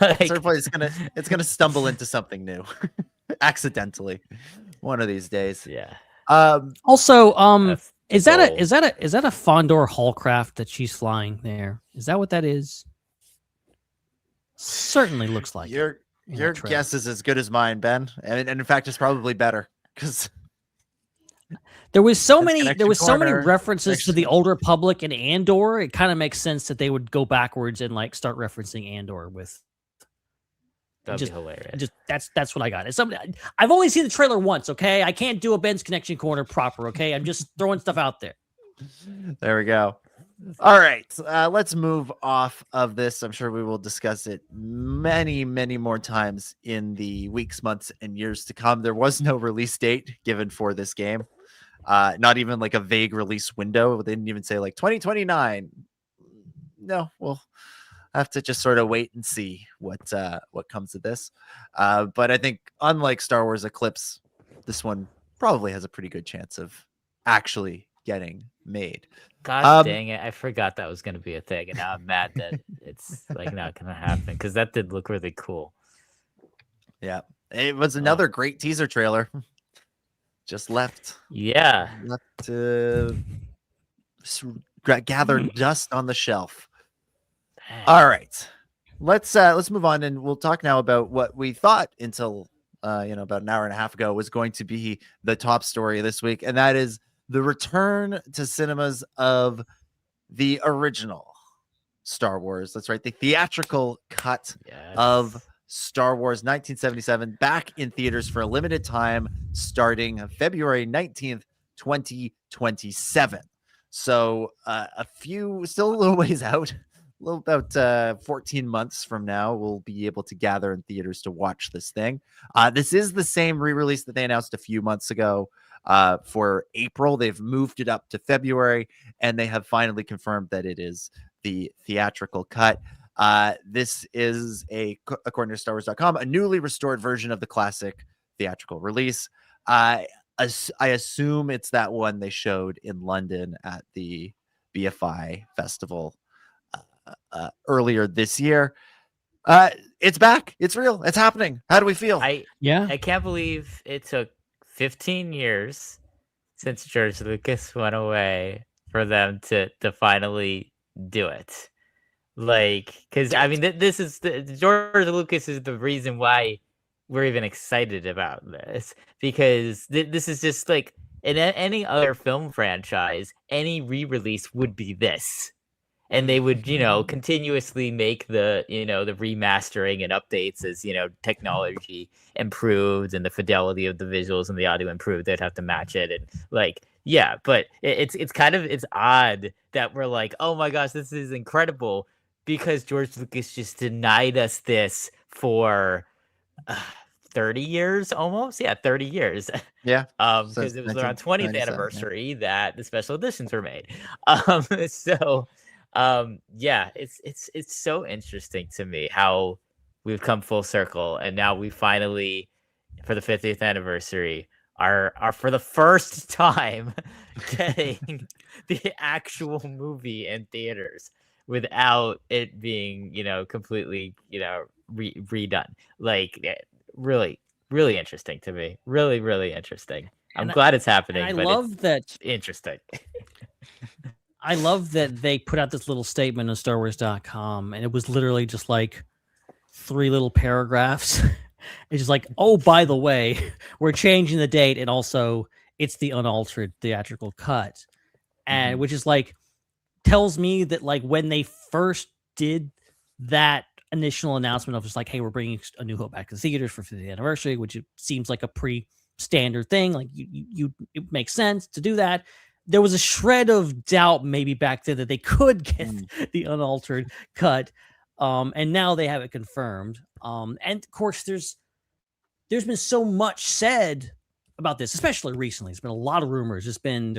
At some point, it's gonna stumble into something new, accidentally, one of these days. Yeah. Also, is that a Fondor Hallcraft that she's flying there? Is that what that is? Certainly looks like your guess is as good as mine, Ben, and in fact, it's probably better because there was so many references to the Old Republic and Andor. It kind of makes sense that they would go backwards and like start referencing Andor with. That'd be hilarious. That's what I got. I've only seen the trailer once. Okay, I can't do a Ben's Connection Corner proper. Okay, I'm just throwing stuff out there. There we go. All right, let's move off of this. I'm sure we will discuss it many, many more times in the weeks, months, and years to come. There was no release date given for this game. Not even like a vague release window. They didn't even say like 2029. No, we'll have to just sort of wait and see what comes of this. But I think unlike Star Wars Eclipse, this one probably has a pretty good chance of actually getting made. God dang it. I forgot that was going to be a thing. And now I'm mad that it's like not going to happen because that did look really cool. Yeah. It was another great teaser trailer. Just left. Yeah. Left to gather dust on the shelf. All right. Let's move on, and we'll talk now about what we thought until about an hour and a half ago was going to be the top story this week, and that is the return to cinemas of the original Star Wars. That's right, the theatrical cut of Star Wars 1977 back in theaters for a limited time starting February 19th, 2027. So still a little ways out. About 14 months from now, we'll be able to gather in theaters to watch this thing. This is the same re-release that they announced a few months ago for April. They've moved it up to February, and they have finally confirmed that it is the theatrical cut. This is, according to StarWars.com, a newly restored version of the classic theatrical release. I assume it's that one they showed in London at the BFI festival earlier this year. It's back. It's real. It's happening. How do we feel? I can't believe it took 15 years since George Lucas went away for them to finally do it. Like, because I mean, this is George Lucas is the reason why we're even excited about this, because this is just like in any other film franchise, any re-release would be this. And they would, continuously make the remastering and updates as, technology improved and the fidelity of the visuals and the audio improved. They'd have to match it. And but it's odd that we're like, oh my gosh, this is incredible, because George Lucas just denied us this for 30 years almost. Yeah, 30 years. Yeah. Because it was around 20th anniversary that the special editions were made. It's so interesting to me how we've come full circle, and now we finally, for the 50th anniversary, are for the first time getting the actual movie in theaters without it being completely redone. Like, really, really interesting to me. Really, really interesting. I'm glad it's happening. I love that. Interesting. I love that they put out this little statement on StarWars.com, and it was literally just like 3 little paragraphs. It's just like, oh, by the way, we're changing the date, and also it's the unaltered theatrical cut, and which is like tells me that like when they first did that initial announcement of just like, hey, we're bringing A New Hope back to the theaters for 50th anniversary, which it seems like a pretty standard thing. Like it makes sense to do that. There was a shred of doubt maybe back then that they could get the unaltered cut. And now they have it confirmed. And of course there's been so much said about this, especially recently. There's been a lot of rumors. There's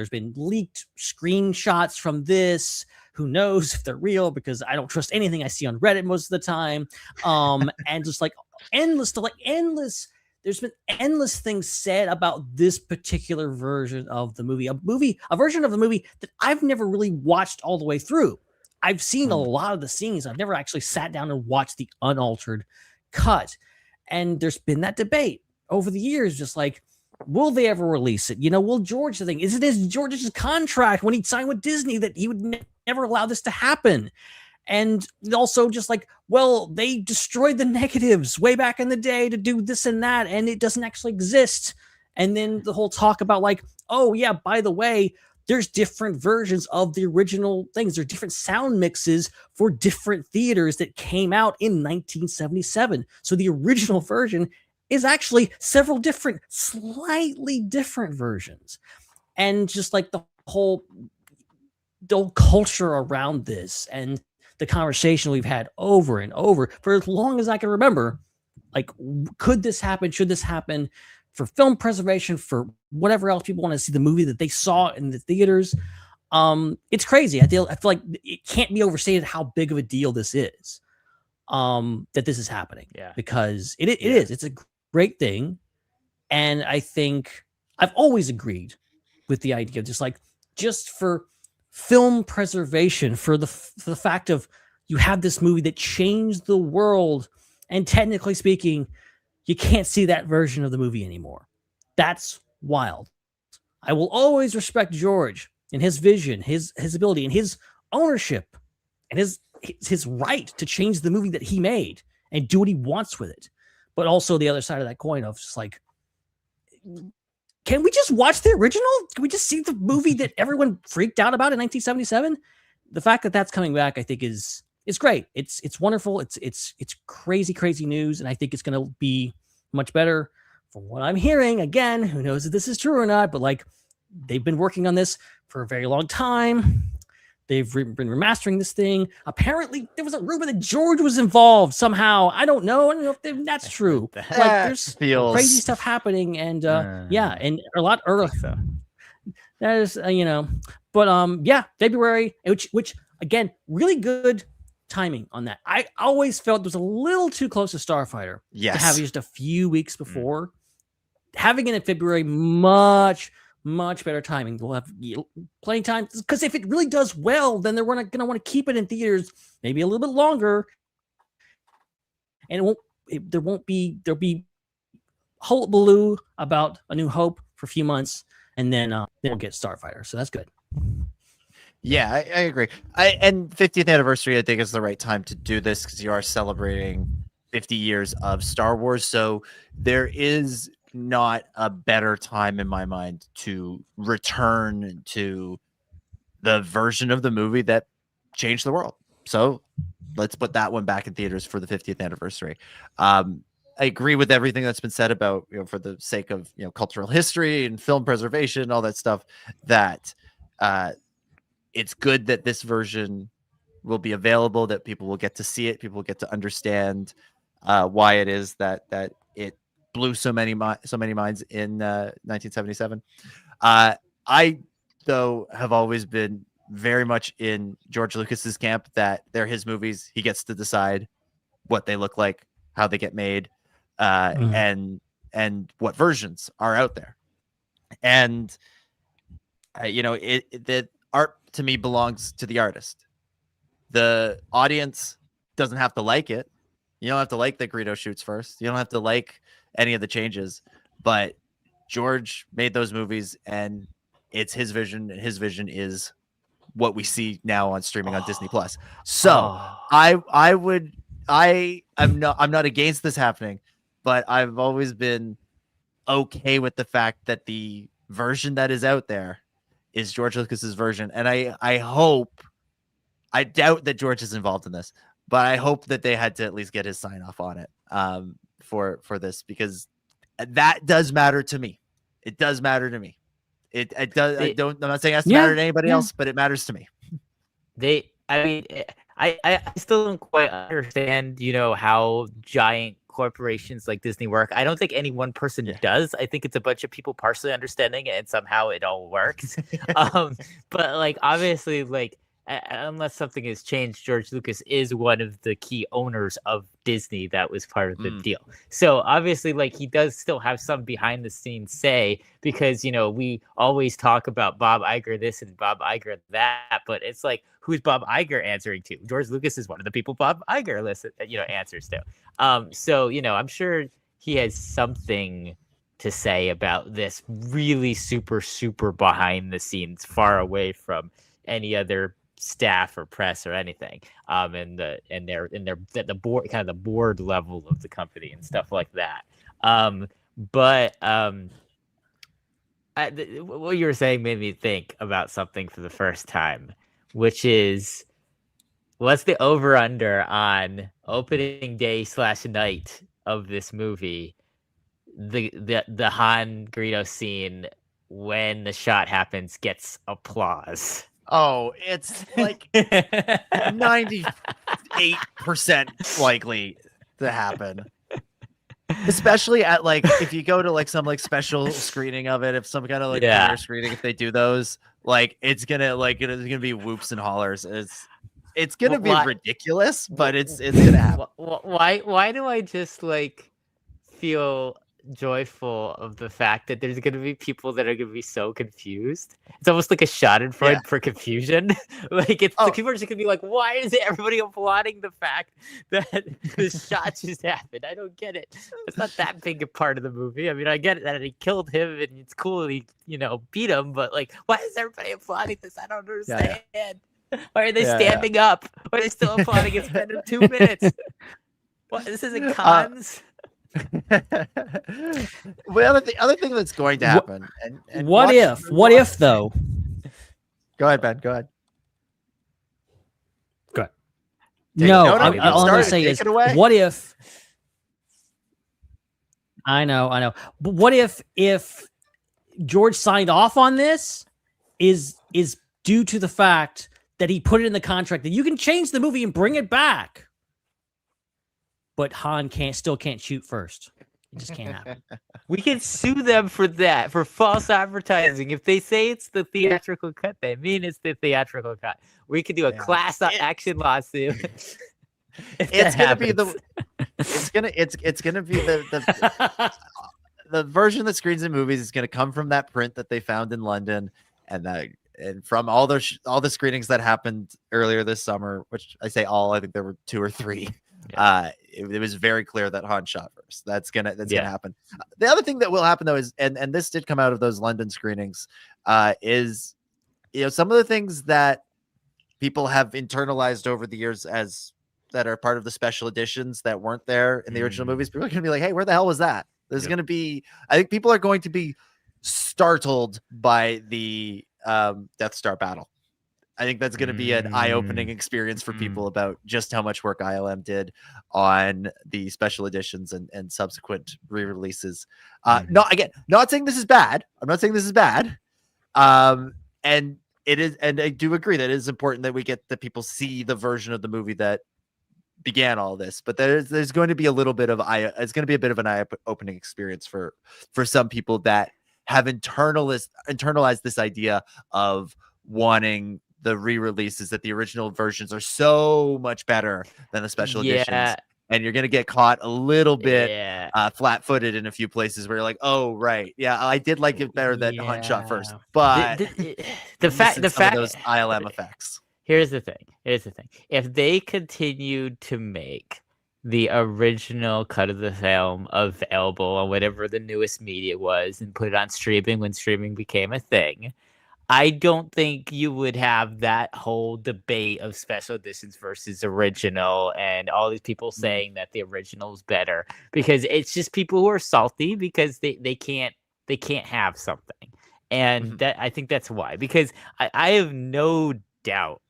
been leaked screenshots from this. Who knows if they're real, because I don't trust anything I see on Reddit most of the time. And just like endless. There's been endless things said about this particular version of the movie, a version of the movie that I've never really watched all the way through. I've seen a lot of the scenes. I've never actually sat down and watched the unaltered cut. And there's been that debate over the years, just like, will they ever release it? Will George the thing? Is it George's contract when he signed with Disney that he would never allow this to happen? And also just like, well, they destroyed the negatives way back in the day to do this and that, and it doesn't actually exist. And then the whole talk about like, oh yeah, by the way, there's different versions of the original things. There's different sound mixes for different theaters that came out in 1977. So the original version is actually several different, slightly different versions. And just like the whole culture around this and the conversation we've had over and over for as long as I can remember, like, could this happen? Should this happen? For film preservation, for whatever else people want to see the movie that they saw in the theaters. It's crazy. I feel like it can't be overstated how big of a deal this is. That this is happening. Yeah. Because it is. It's a great thing. And I think I've always agreed with the idea of just for film preservation, for the fact of you have this movie that changed the world, and technically speaking, you can't see that version of the movie anymore. That's wild. I will always respect George and his vision, his ability, and his ownership, and his right to change the movie that he made and do what he wants with it. But also the other side of that coin of just like, can we just watch the original? Can we just see the movie that everyone freaked out about in 1977? The fact that that's coming back, I think, is great. It's wonderful. It's crazy news, and I think it's going to be much better. From what I'm hearing, again, who knows if this is true or not, but like, they've been working on this for a very long time. They've been remastering this thing. Apparently, there was a rumor that George was involved somehow. I don't know if that's true. Like, there's crazy stuff happening, and and a lot early. So that is, but February, which again, really good timing on that. I always felt it was a little too close to Starfighter. Yes. To have it just a few weeks before. Having it in February, much better timing. We'll have plenty of time, because if it really does well, then they're going to want to keep it in theaters maybe a little bit longer, and there'll be hullabaloo about A New Hope for a few months, and then we'll get Starfighter. So that's good. Yeah, I agree. And 50th anniversary, I think, is the right time to do this, because you are celebrating 50 years of Star Wars. So there is not a better time in my mind to return to the version of the movie that changed the world. So let's put that one back in theaters for the 50th anniversary. I agree with everything that's been said about, for the sake of, cultural history and film preservation, all that stuff, that it's good that this version will be available, that people will get to see it, people will get to understand why it is that it blew so many minds in 1977. I, though, have always been very much in George Lucas's camp, that they're his movies. He gets to decide what they look like, how they get made, and what versions are out there. And the art to me belongs to the artist. The audience doesn't have to like it. You don't have to like that Greedo shoots first. You don't have to like any of the changes, but George made those movies, and it's his vision, and his vision is what we see now on streaming on Disney Plus. So I'm not against this happening, but I've always been okay with the fact that the version that is out there is George Lucas's version. And I doubt that George is involved in this. but I hope that they had to at least get his sign off on it for this, because that does matter to me. It does matter to me. It does. I'm not saying it has to matter to anybody else, but it matters to me. I still don't quite understand, how giant corporations like Disney work. I don't think any one person does. I think it's a bunch of people partially understanding it, and somehow it all works. But like, obviously, like, unless something has changed, George Lucas is one of the key owners of Disney that was part of the deal. So obviously, like, he does still have some behind the scenes say, because, we always talk about Bob Iger this and Bob Iger that, but it's like, who's Bob Iger answering to? George Lucas is one of the people Bob Iger answers to. So, I'm sure he has something to say about this really super, super behind the scenes, far away from any other staff or press or anything, and the board, kind of the board level of the company and stuff like that. But what you were saying made me think about something for the first time, which is, what's the over under on opening day / night of this movie, the Han Greedo scene when the shot happens gets applause? Oh, it's like 98% likely to happen. Especially at, like, if you go to like some like special screening of it, if some kind of like premiere screening, if they do those, like, it's gonna be whoops and hollers. It's gonna be ridiculous, but it's gonna happen. Why do I just like feel joyful of the fact that there's going to be people that are going to be so confused? It's almost like a schadenfreude for confusion. Like, the people are just going to be like, why is everybody applauding the fact that the shot just happened? I don't get it. It's not that big a part of the movie. I mean, I get it that he killed him and it's cool that he beat him, but like, why is everybody applauding this? I don't understand. Why are they standing up? Why are they still applauding? It's been 2 minutes. What, this isn't cons? Well, the other thing that's going to happen, and what if though? Go ahead, Ben. Go ahead. No, all I'm going to say is, what if? I know, but what if George signed off on this is due to the fact that he put it in the contract that you can change the movie and bring it back, but Han still can't shoot first. It just can't happen. We can sue them for that, for false advertising. If they say it's the theatrical cut, they mean it's the theatrical cut. We could do a class action lawsuit. It's gonna be the the version that screens in movies is gonna come from that print that they found in London, and from all the screenings that happened earlier this summer, which I say all, I think there were 2 or 3. It was very clear that Han shot first. That's gonna happen. The other thing that will happen though is, and this did come out of those London screenings, is some of the things that people have internalized over the years as that are part of the special editions that weren't there in the original movies. People are gonna be like, hey, where the hell was that? There's gonna be, I think people are going to be startled by the Death Star battle. I think that's going to be an eye-opening experience for people about just how much work ILM did on the special editions and subsequent re-releases. Not saying this is bad. I'm not saying this is bad. And it is, and I do agree that it is important that we get the people see the version of the movie that began all this. But there's going to be a little bit of it's going to be a bit of an eye-opening experience for some people that have internalized this idea of wanting the re-releases, that the original versions are so much better than the special editions, and you're gonna get caught a little bit flat-footed in a few places where you're like, oh right, I did like it better that Han shot first, but the fact of those ILM effects. Here's the thing. If they continued to make the original cut of the film available on whatever the newest media was and put it on streaming when streaming became a thing, I don't think you would have that whole debate of special editions versus original and all these people saying that the original is better, because it's just people who are salty because they can't have something. And that, I think that's why, because I have no doubt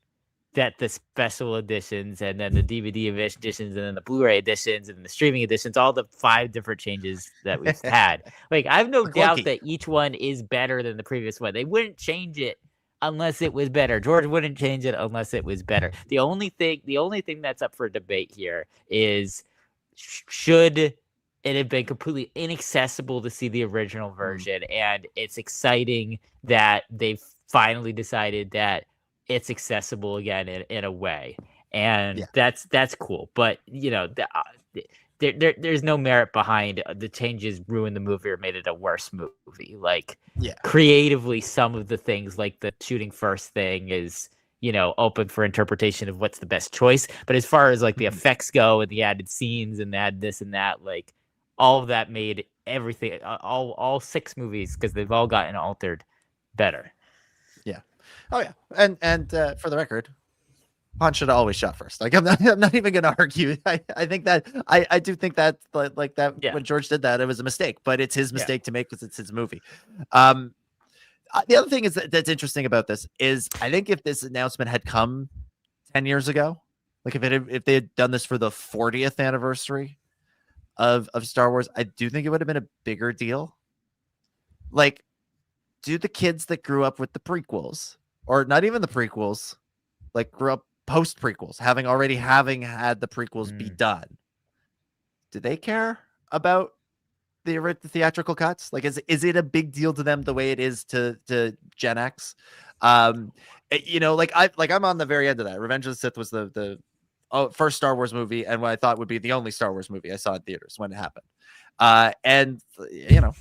that the special editions and then the DVD editions and then the Blu-ray editions and the streaming editions, all the 5 different changes that we've had. Like, I have no doubt that each one is better than the previous one. They wouldn't change it unless it was better. George wouldn't change it unless it was better. The only thing that's up for debate here is should it have been completely inaccessible to see the original version, and it's exciting that they've finally decided that it's accessible again in a way, and that's cool. But there's no merit behind the changes ruined the movie or made it a worse movie. Like, creatively, some of the things like the shooting first thing is open for interpretation of what's the best choice. But as far as like the effects go and the added scenes and add this and that, like all of that made everything, all 6 movies, because they've all gotten altered, better. Yeah. Oh yeah. And for the record, Han should have always shot first. Like, I'm not even going to argue. I think that I do think that like that when George did that, it was a mistake, but it's his mistake to make because it's his movie. The other thing is that's interesting about this is I think if this announcement had come 10 years ago, like if they had done this for the 40th anniversary of Star Wars, I do think it would have been a bigger deal. Like, do the kids that grew up with the prequels, or not even the prequels, like grew up post prequels, having had the prequels be done, do they care about the theatrical cuts? Like, is it a big deal to them the way it is to Gen X? I'm on the very end of that. Revenge of the Sith was the first Star Wars movie, and what I thought would be the only Star Wars movie I saw in theaters when it happened. And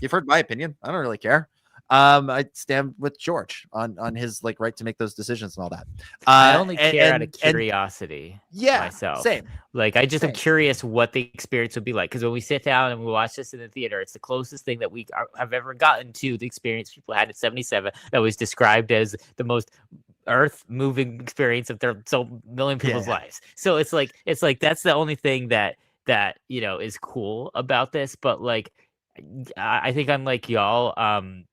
you've heard my opinion. I don't really care. I stand with George on his like right to make those decisions and all that. I only care out of curiosity. Myself. Same. Like, I just am curious what the experience would be like, because when we sit down and we watch this in the theater, it's the closest thing that we have ever gotten to the experience people had at 77 that was described as the most earth-moving experience of their million people's lives. So it's like that's the only thing that is cool about this. But like, I think unlike y'all, I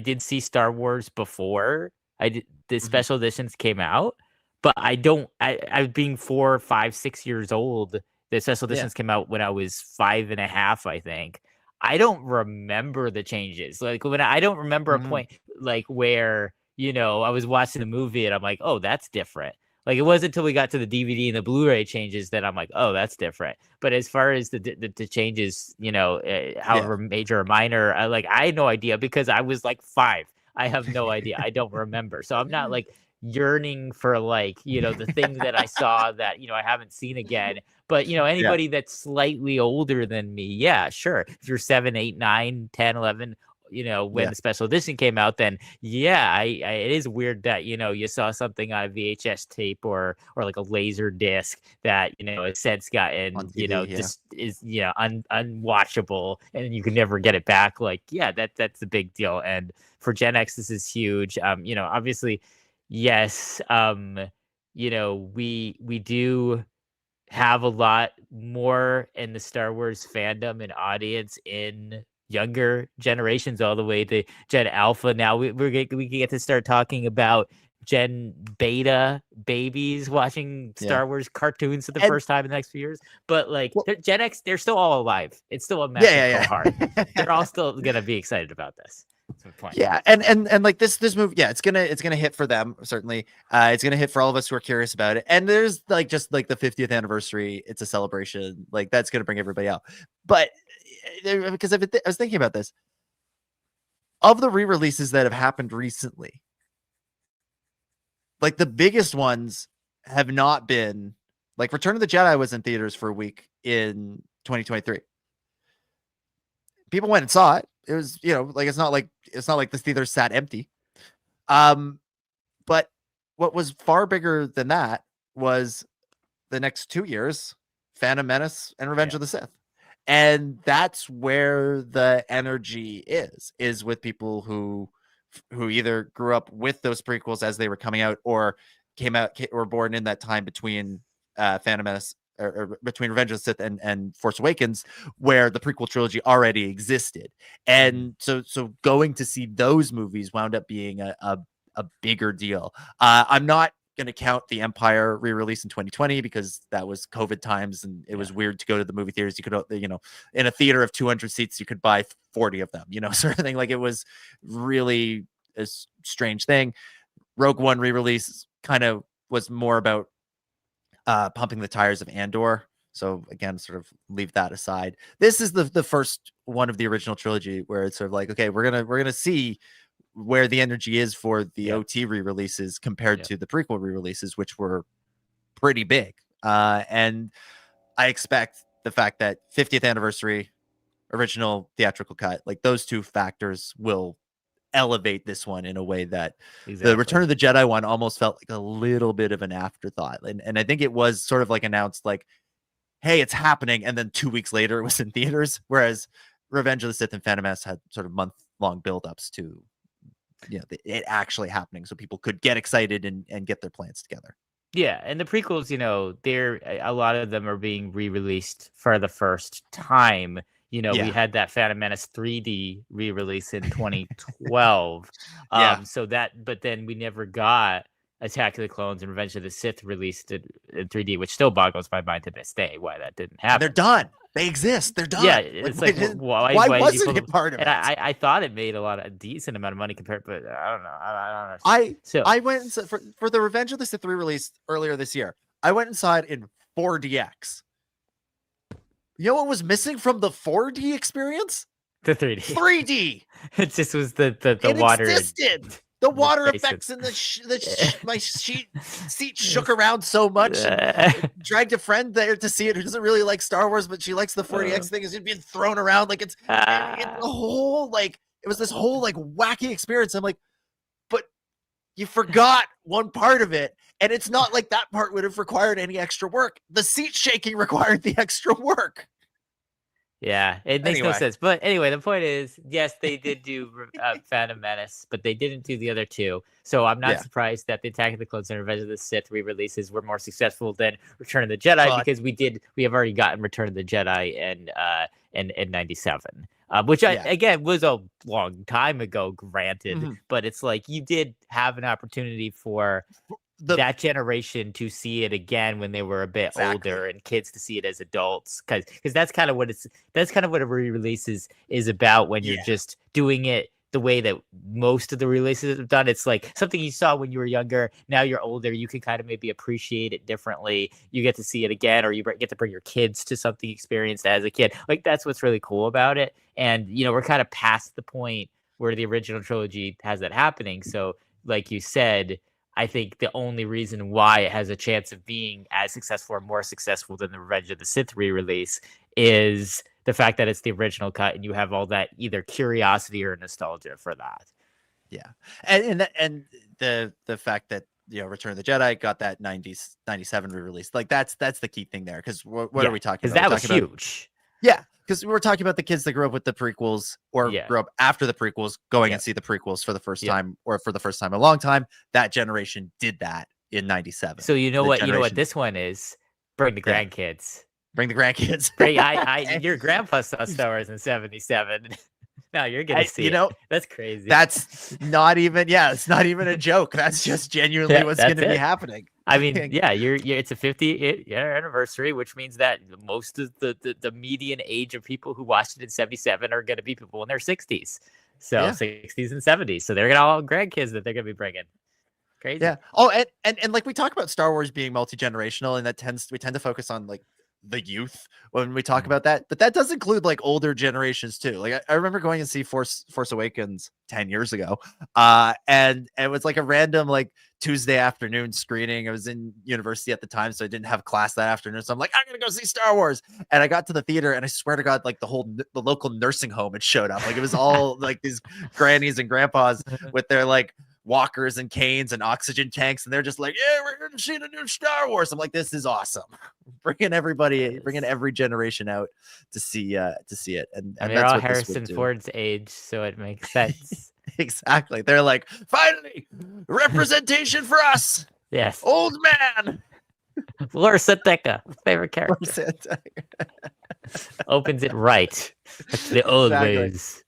did see Star Wars before the special editions came out, but I being 4, 5, 6 years old, the special editions came out when I was 5.5, I think. I don't remember the changes. Like, I don't remember a point like where, I was watching the movie and I'm like, oh, that's different. Like, it wasn't until we got to the DVD and the Blu-ray changes that I'm like, oh, that's different. But as far as the changes, however major or minor, I had no idea because I was like 5. I have no idea. I don't remember. So I'm not like yearning for the thing that I saw that, I haven't seen again. But, anybody that's slightly older than me, yeah, sure. If you're 7, 8, 9, 10, 11, when the special edition came out, then it is weird that you saw something on a VHS tape or like a laser disc that has since gotten just is unwatchable and you can never get it back. Like, that's a big deal. And for Gen X, this is huge. Obviously, yes, we do have a lot more in the Star Wars fandom and audience in younger generations, all the way to Gen Alpha. Now we can get to start talking about Gen Beta babies watching Star Wars cartoons for the first time in the next few years. But like Gen X, they're still all alive. It's still a massive cohort. They're all still gonna be excited about this. That's my point. Yeah, and like this movie, it's gonna hit for them certainly. It's gonna hit for all of us who are curious about it. And there's just the 50th anniversary. It's a celebration. Like, that's gonna bring everybody out. But because I was thinking about this, of the re-releases that have happened recently, like the biggest ones have not been like Return of the Jedi was in theaters for a week in 2023. People went and saw it. It was, it's not like the theater sat empty. But what was far bigger than that was the next 2 years, Phantom Menace and Revenge of the Sith. And that's where the energy is with people who either grew up with those prequels as they were coming out or were born in that time between Phantom Menace or between Revenge of the Sith and Force Awakens, where the prequel trilogy already existed. And so going to see those movies wound up being a a bigger deal. I'm not going to count the Empire re-release in 2020 because that was COVID times and it was weird to go to the movie theaters. You could, in a theater of 200 seats, you could buy 40 of them, sort of thing. Like, it was really a strange thing. Rogue One re-release kind of was more about pumping the tires of Andor. So again, sort of leave that aside. This is the first one of the original trilogy where it's sort of like, okay, we're gonna see where the energy is for the OT re-releases compared to the prequel re-releases, which were pretty big. And I expect the fact that 50th anniversary, original theatrical cut, like those two factors will elevate this one in a way that the Return of the Jedi one almost felt like a little bit of an afterthought. And I think it was sort of like announced like, hey, it's happening. And then 2 weeks later it was in theaters. Whereas Revenge of the Sith and Phantom Menace had sort of month-long buildups to it actually happening, so people could get excited and get their plans together. Yeah, and the prequels, they're a lot of them are being re-released for the first time. We had that Phantom Menace 3D re-release in 2012. But then we never got Attack of the Clones and Revenge of the Sith released in 3D, which still boggles my mind to this day why that didn't happen. They're done. They exist. They're done. Yeah, it's why wasn't it part of it? And I thought it made a decent amount of money compared, but I don't know. I don't know. I went and for the Revenge of the Sith re-release earlier this year. I went inside in 4DX. You know what was missing from the 4D experience? The 3D. 3D. It just was the water. Existed. The water effects and my seat shook around so much. Dragged a friend there to see it who doesn't really like Star Wars, but she likes the 4DX thing. It's being thrown around like it's a whole it was this whole wacky experience. I'm like, but you forgot one part of it, and it's not like that part would have required any extra work. The seat shaking required the extra work. Yeah, it makes no sense. But anyway, the point is, yes, they did do Phantom Menace, but they didn't do the other two. So I'm not surprised that the Attack of the Clones and Revenge of the Sith re-releases were more successful than Return of the Jedi, because we have already gotten Return of the Jedi in 97. Which again was a long time ago, granted, but it's like you did have an opportunity for that generation to see it again when they were a bit older, and kids to see it as adults, because that's kind of what a re-release is about when you're just doing it the way that most of the releases have done. It's like something you saw when you were younger. Now you're older, you can kind of maybe appreciate it differently. You get to see it again, or you get to bring your kids to something experienced as a kid. Like, that's what's really cool about it. And we're kind of past the point where the original trilogy has that happening. So like you said, I think the only reason why it has a chance of being as successful or more successful than the Revenge of the Sith re-release is the fact that it's the original cut, and you have all that either curiosity or nostalgia for that. Yeah, and the fact that Return of the Jedi got that 97 re-release, like that's the key thing there. Because what are we talking about? Because that was huge. Yeah, because we're talking about the kids that grew up with the prequels or grew up after the prequels, going and see the prequels for the first time, or for the first time in a long time. That generation did that in 97. So you know what this one is? Bring the grandkids. Bring the grandkids. Your grandpa saw Star Wars in 77. Now you're gonna see it. That's crazy. That's not even it's not even a joke. That's just genuinely what's going to be happening. I mean, it's a 50th anniversary, which means that most of the median age of people who watched it in 77 are going to be people in their 60s. So 60s and 70s. So they're going to all grandkids that they're going to be bringing. Crazy. Yeah. Oh, and like we talk about Star Wars being multi-generational, and we tend to focus on like the youth when we talk about that, but that does include like older generations too. Like I remember going and see Force Awakens 10 years ago, and it was like a random like Tuesday afternoon screening. I was in university at the time, so I didn't have class that afternoon, so I'm like, I'm gonna go see Star Wars. And I got to the theater, and I swear to God, like the local nursing home had showed up. Like it was all like these grannies and grandpas with their like walkers and canes and oxygen tanks, and they're just like, yeah, we're gonna see the new Star Wars. I'm like, this is awesome. Bringing every generation out to see it, and they're all Harrison Ford's age, so it makes sense. Exactly. They're like, finally, representation for us. Yes, old man. Larsa Deca, favorite character. Opens it right. That's the old ways.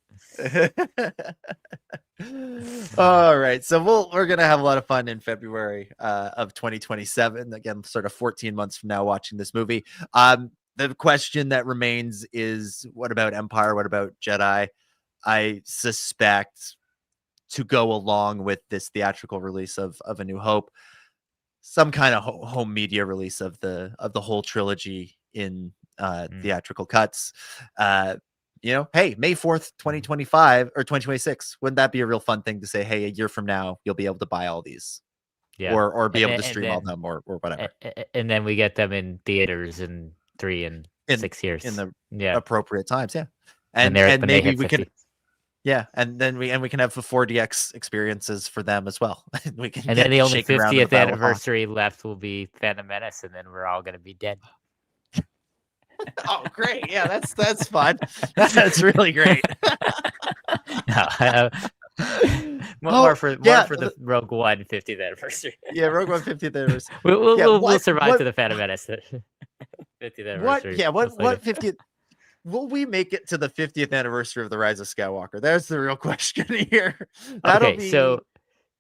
All right, so we're gonna have a lot of fun in February of 2027. Again, sort of 14 months from now, watching this movie. The question that remains is, what about Empire? What about Jedi? I suspect, to go along with this theatrical release of A New Hope, some kind of home media release of the whole trilogy in theatrical cuts. Hey, May 4th, 2025 or 2026. Wouldn't that be a real fun thing to say? Hey, a year from now, you'll be able to buy all these, or be able to stream all them, or whatever. And then we get them in theaters in 3 and 6 years in the appropriate times. Yeah, and when maybe we can. Yeah, and then we can have the 4DX experiences for them as well. we can. And then the only 50th anniversary left will be Phantom Menace, and then we're all going to be dead. Oh, great! Yeah, that's fun. That's really great. More for the Rogue One 50th anniversary. Yeah, Rogue One 50th anniversary. We'll survive to the Phantom Menace 50th anniversary. What 50th? Will we make it to the 50th anniversary of The Rise of Skywalker? That's the real question here.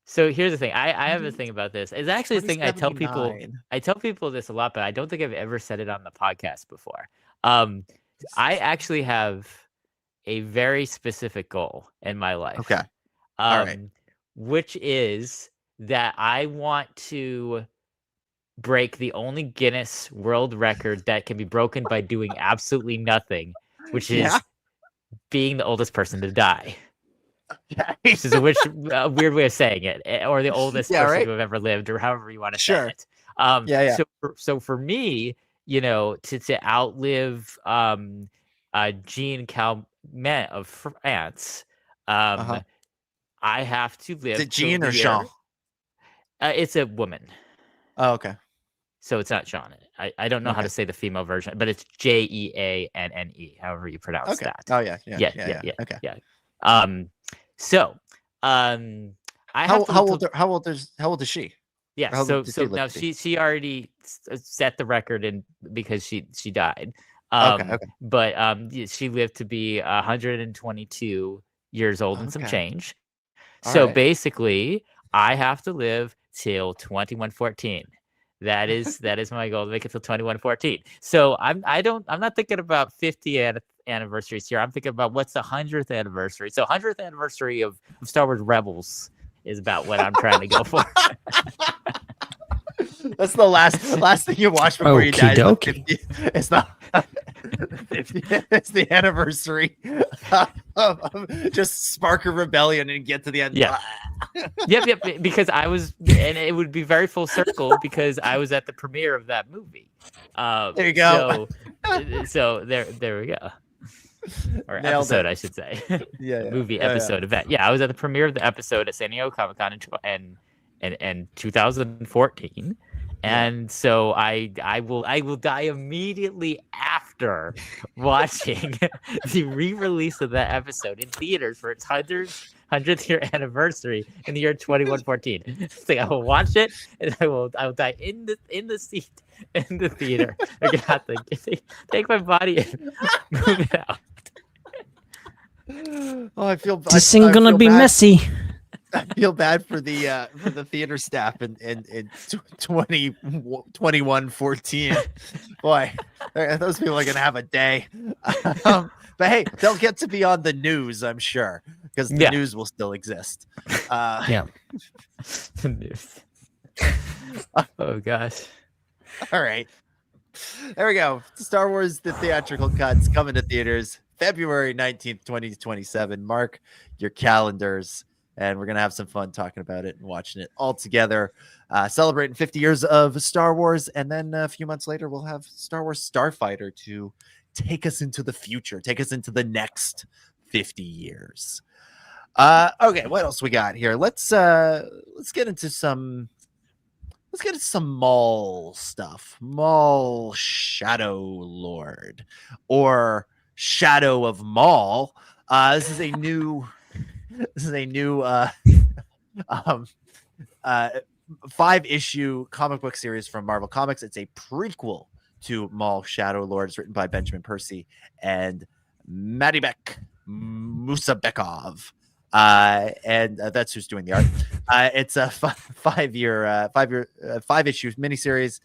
So here's the thing. I have a thing about this. It's actually a thing I tell people. I tell people this a lot, but I don't think I've ever said it on the podcast before. I actually have a very specific goal in my life. Okay. All right. Which is that I want to break the only Guinness World Record that can be broken by doing absolutely nothing, which is being the oldest person to die. Okay. Which is a weird way of saying it, or the oldest person to have ever lived, or however you want to say it. So for me, to outlive Jean Calment of France, I have to live. Is it Jean or Jean? It's a woman. Oh, okay. So it's not Jean. I don't know how to say the female version, but it's Jeanne, however you pronounce that. Oh yeah. Okay. Yeah. How old is she? Yeah. So now she already set the record because she died. Okay. But she lived to be 122 years old and some change. So basically, I have to live till 2114. That is my goal, to make it till 2114. So I'm not thinking about 50th anniversaries here. I'm thinking about what's the 100th anniversary. So 100th anniversary of Star Wars Rebels is about what I'm trying to go for. That's the last thing you watch before you die. It's the 50th. It's the anniversary of just spark a rebellion and get to the end. Yeah. Yep. Because and it would be very full circle because I was at the premiere of that movie. There you go. So there we go. Or Nailed episode, it. I should say. Yeah. Movie episode event. Yeah, I was at the premiere of the episode at San Diego Comic-Con in 2014. And so I will die immediately after watching the re-release of that episode in theaters for its 100th year anniversary in the year 2114. So I will watch it, and I will die in the seat in the theater. I'm gonna have to take my body and move it out. Oh, I feel this ain't gonna be messy. I feel bad for the theater staff in 2114. Boy, those people are gonna have a day. But hey, they'll get to be on the news, I'm sure, because the news will still exist. The news. Oh gosh. All right. There we go. Star Wars The Theatrical Cuts coming to theaters February 19th, 2027. Mark your calendars. And we're going to have some fun talking about it and watching it all together, celebrating 50 years of Star Wars. And then a few months later, we'll have Star Wars Starfighter to take us into the future, take us into the next 50 years. Okay, what else we got here? Let's get into some Maul stuff. Maul Shadow Lord, or Shadow of Maul. This is a new 5-issue comic book series from Marvel Comics. It's a prequel to Maul Shadow Lord. It's written by Benjamin Percy and Maddie Beck. Musabekov. And that's who's doing the art. It's a 5-issue miniseries.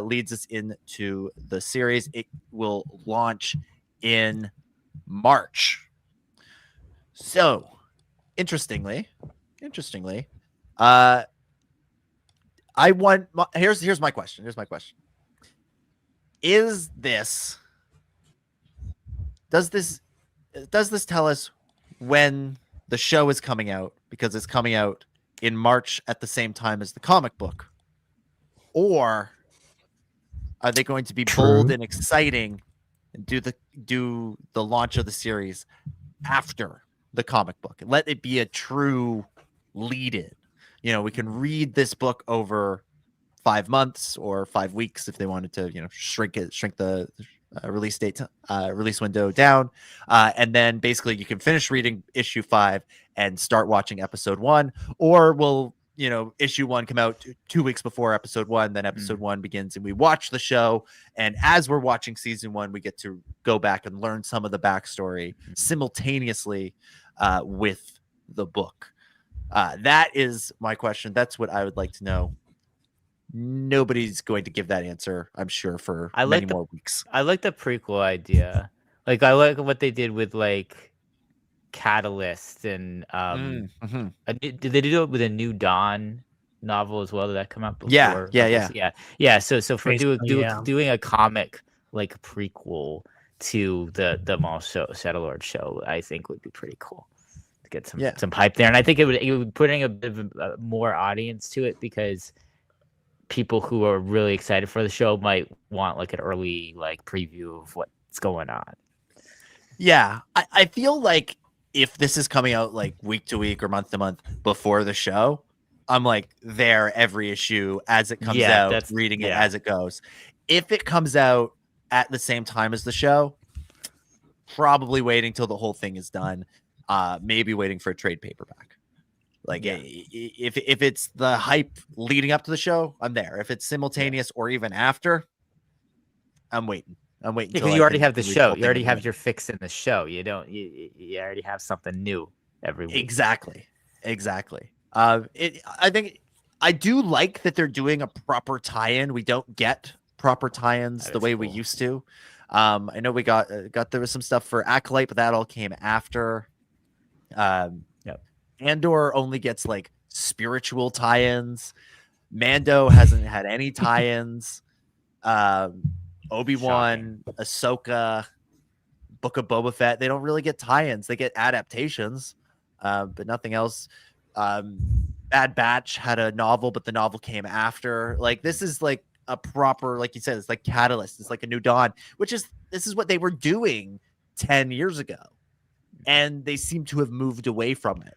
Leads us into the series. It will launch in March. So, interestingly, I want. Here's my question. Does this tell us when the show is coming out, because it's coming out in March at the same time as the comic book? Or are they going to be bold and exciting and do the launch of the series after the comic book? Let it be a true lead-in. We can read this book over 5 months or 5 weeks if they wanted to, shrink the release window down, and then basically you can finish reading issue 5 and start watching episode 1, or will issue 1 come out 2 weeks before episode 1, then episode 1 begins and we watch the show, and as we're watching season 1 we get to go back and learn some of the backstory simultaneously with the book. That is my question. That's what I would like to know. Nobody's going to give that answer, I'm sure, for many more weeks. I like the prequel idea. Like, I like what they did with like Catalyst and did they do it with a New Dawn novel as well? Did that come out before? Yeah. So for doing a comic like prequel to the Mall Shadowlord show, I think would be pretty cool to get some hype there, and I think it would putting a bit of a more audience to it, because people who are really excited for the show might want like an early like preview of what's going on. Yeah, I feel like if this is coming out like week to week or month to month before the show, I'm like there every issue as it comes out, reading it as it goes. If it comes out at the same time as the show, probably waiting till the whole thing is done. Maybe waiting for a trade paperback. Like if it's the hype leading up to the show, I'm there. If it's simultaneous or even after, I'm waiting. Because you already have the show. You already have your fix in the show. You already have something new every week. Exactly. I think I do like that they're doing a proper tie-in. We don't get proper tie-ins the way we used to. I know we got there was some stuff for Acolyte, but that all came after. Andor only gets like spiritual tie-ins. Mando hasn't had any tie-ins. Obi-Wan, Ahsoka, Book of Boba Fett, they don't really get tie-ins. They get adaptations, but nothing else. Bad Batch had a novel, but the novel came after. Like, this is like a proper, like you said, it's like Catalyst. It's like a New Dawn, this is what they were doing 10 years ago. And they seem to have moved away from it.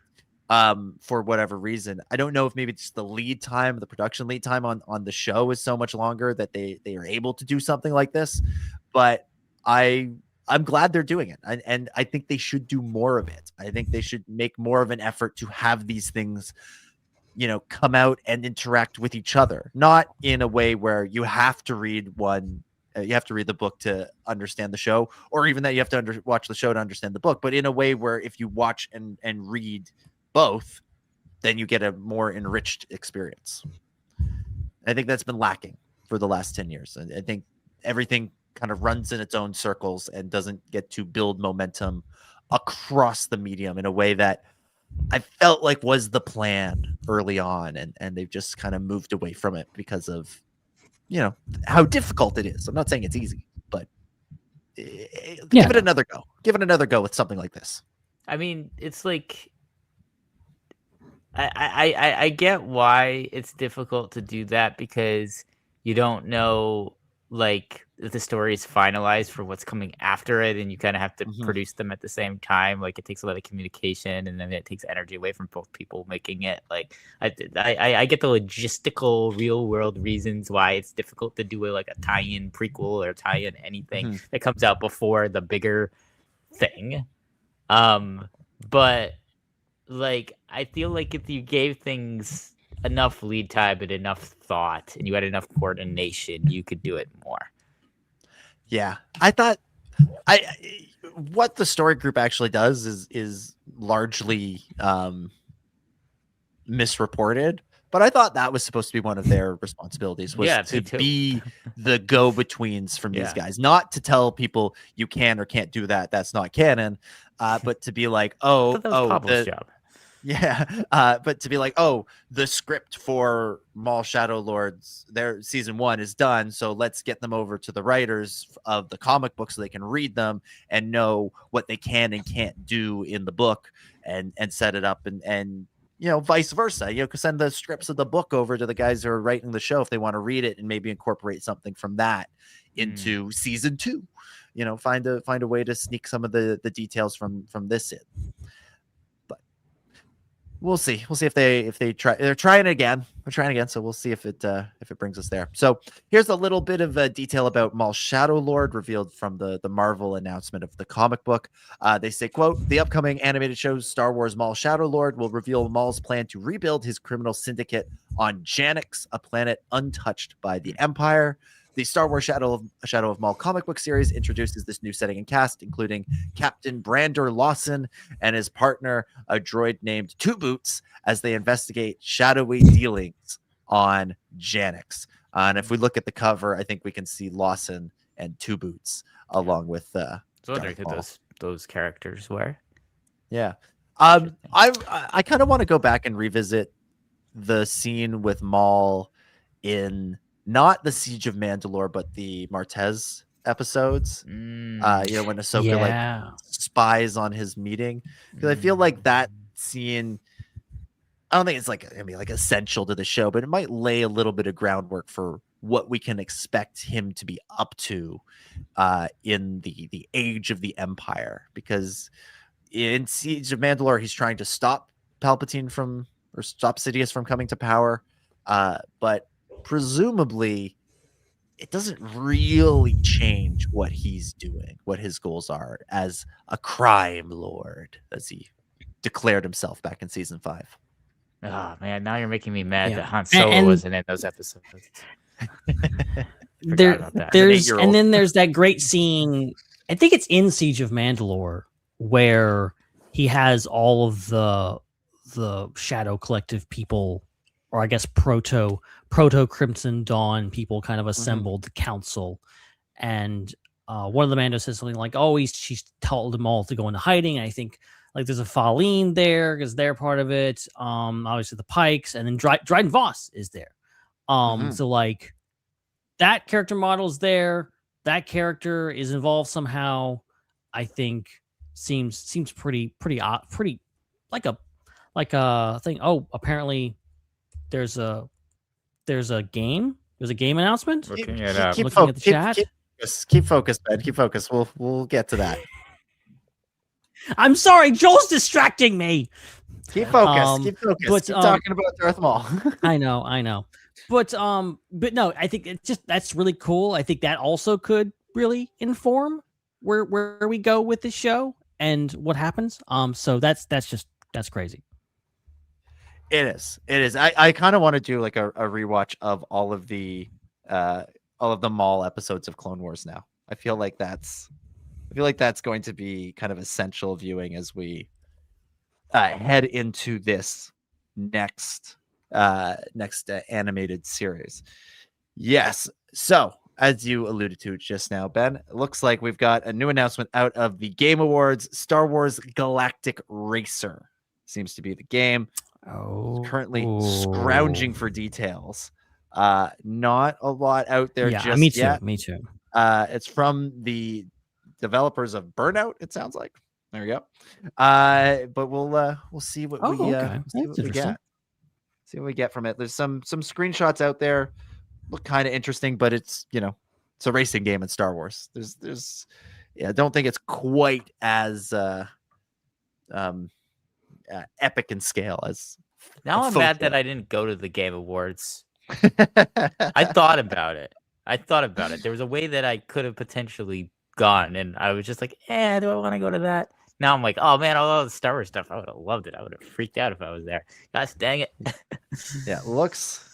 For whatever reason. I don't know if maybe it's the production lead time on the show is so much longer that they are able to do something like this, but I'm glad they're doing it. And I think they should do more of it. I think they should make more of an effort to have these things, come out and interact with each other, not in a way where you have to read the book to understand the show, or even that you have to watch the show to understand the book, but in a way where if you watch and read both, then you get a more enriched experience. I think that's been lacking for the last 10 years. I think everything kind of runs in its own circles and doesn't get to build momentum across the medium in a way that I felt like was the plan early on. And they've just kind of moved away from it because of, how difficult it is. I'm not saying it's easy, but give it another go. Give it another go with something like this. I mean, it's like, I get why it's difficult to do that, because you don't know like if the story is finalized for what's coming after it, and you kind of have to produce them at the same time. Like, it takes a lot of communication, and then it takes energy away from both people making it. Like, I get the logistical, real world reasons why it's difficult to do a tie-in prequel or tie-in anything that comes out before the bigger thing. But like, I feel like if you gave things enough lead time and enough thought, and you had enough coordination, you could do it more. Yeah, I thought what the story group actually does is largely misreported. But I thought that was supposed to be one of their responsibilities, was to be the go-betweens from these guys, not to tell people you can or can't do that. That's not canon. But to be like, job. Yeah. But to be like, the script for Maul Shadow Lords, their season 1 is done. So let's get them over to the writers of the comic book so they can read them and know what they can and can't do in the book and set it up and vice versa. Send the scripts of the book over to the guys who are writing the show if they want to read it and maybe incorporate something from that into season 2. Find a way to sneak some of the details from this in. But we'll see. We'll see if they try. They're trying again. We're trying again. So we'll see if it brings us there. So here's a little bit of detail about Maul Shadow Lord revealed from the Marvel announcement of the comic book. They say, quote, "The upcoming animated show Star Wars Maul Shadow Lord will reveal Maul's plan to rebuild his criminal syndicate on Janix, a planet untouched by the Empire. The Star Wars Shadow of Maul comic book series introduces this new setting and cast, including Captain Brander Lawson and his partner, a droid named Two Boots, as they investigate shadowy dealings on Janix." And if we look at the cover, I think we can see Lawson and Two Boots along with So I wonder who those characters were. Yeah. I kind of want to go back and revisit the scene with Maul in not the Siege of Mandalore, but the Martez episodes. When Ahsoka spies on his meeting, because I feel like that scene, I don't think it's like essential to the show, but it might lay a little bit of groundwork for what we can expect him to be up to in the age of the Empire. Because in Siege of Mandalore, he's trying to stop Palpatine stop Sidious from coming to power, but presumably it doesn't really change what he's doing, what his goals are as a crime lord, as he declared himself back in season 5. Oh man, now you're making me mad that Han Solo wasn't in those episodes. There's that great scene, I think it's in Siege of Mandalore, where he has all of the Shadow Collective people, or I guess proto Crimson Dawn people kind of assembled the council, and one of the Mandos says something like, she's told them all to go into hiding. And I think like there's a Faline there because they're part of it. Obviously the Pikes, and then Dryden Voss is there. So like that character model is there. That character is involved somehow. I think seems pretty like a thing. Oh, apparently there's a game. There's a game announcement. Looking it up. Looking at the chat. Keep focused, Ben. Keep focused. We'll get to that. I'm sorry, Joel's distracting me. Keep focused. Keep focused. Keep talking about Darth Maul. I know. But no, I think that's really cool. I think that also could really inform where we go with the show and what happens. So that's crazy. It is. I kind of want to do like a rewatch of all of the Maul episodes of Clone Wars now. I feel like that's going to be kind of essential viewing as we head into this next animated series. Yes. So as you alluded to just now, Ben, it looks like we've got a new announcement out of the Game Awards. Star Wars Galactic Racer seems to be the game. Currently scrounging for details. Not a lot out there just yet. Me too. It's from the developers of Burnout, it sounds like. There we go. But we'll see what we get. See what we get from it. There's some screenshots out there. Look kind of interesting, but it's it's a racing game in Star Wars. There's I don't think it's quite as epic in scale as. Now I'm mad that I didn't go to the Game Awards. I thought about it. There was a way that I could have potentially gone, and I was just like, do I want to go to that? Now I'm like, oh man, all the Star Wars stuff, I would have loved it. I would have freaked out if I was there. Gosh dang it. Yeah, looks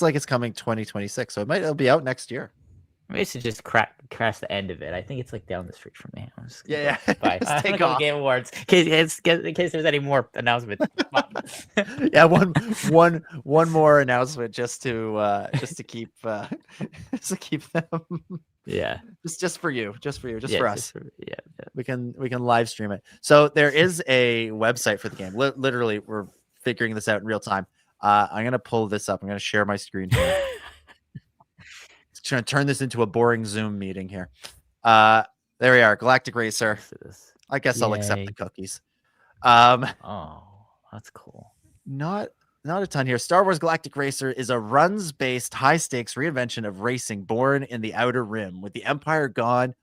like it's coming 2026, so it'll be out next year. Maybe I should just crash the end of it. I think it's like down the street from me. I'm just Yeah. Bye. Just I'm take gonna go to off. Game Awards in case there's any more announcements. Yeah, one more announcement just to keep them. Yeah. Just for you, Yeah, for us. Yeah. We can live stream it. So there is a website for the game. Literally, we're figuring this out in real time. I'm gonna pull this up. I'm gonna share my screen here. Trying to turn this into a boring Zoom meeting here. There we are, Galactic Racer. I guess I'll accept the cookies. Oh, that's cool. Not a ton here. Star Wars Galactic Racer is a runs-based, high-stakes reinvention of racing born in the Outer Rim. With the Empire gone,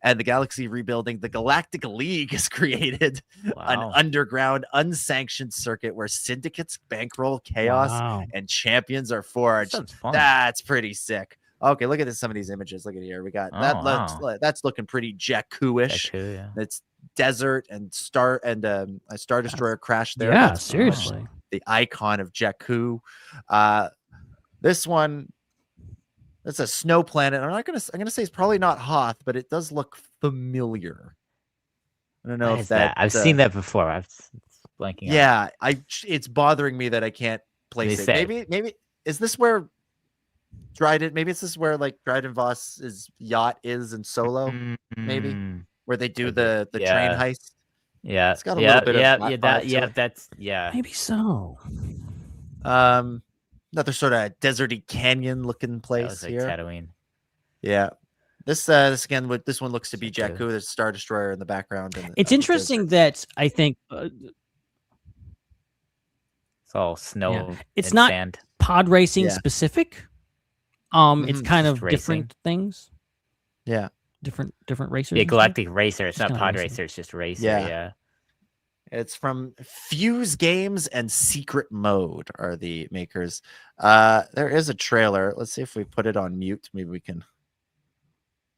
and the galaxy rebuilding, the Galactic League is created. An underground, unsanctioned circuit where syndicates bankroll chaos and champions are forged. That's pretty sick. Okay, look at some of these images. Look at here. We got that's looking pretty Jakku-ish. Jakku, yeah. It's desert and a Star Destroyer crash there. Yeah, That's seriously. the icon of Jakku. This one, that's a snow planet. I'm gonna say it's probably not Hoth, but it does look familiar. I don't know if that I've seen that before. I'm blanking. Yeah, it's bothering me that I can't place it. Maybe is this where Dryden? Maybe it's this where like Dryden Voss's yacht is in Solo. Maybe where they do the train heist. Yeah, it's got a little bit of maybe so. Another sort of deserty canyon looking place like here. Tatooine. Yeah, this again. This one looks to be Jakku. There's a Star Destroyer in the background. And It's interesting that I think it's all snow. It's and not sand. pod racing specific. It's kind of racing. different things. Yeah. Different racers. Yeah, Galactic Racer. It's not kinda pod racing. racer. It's just racer. Yeah. Yeah. It's from Fuse Games and Secret Mode are the makers. There is a trailer. Let's see if we put it on mute. Maybe we can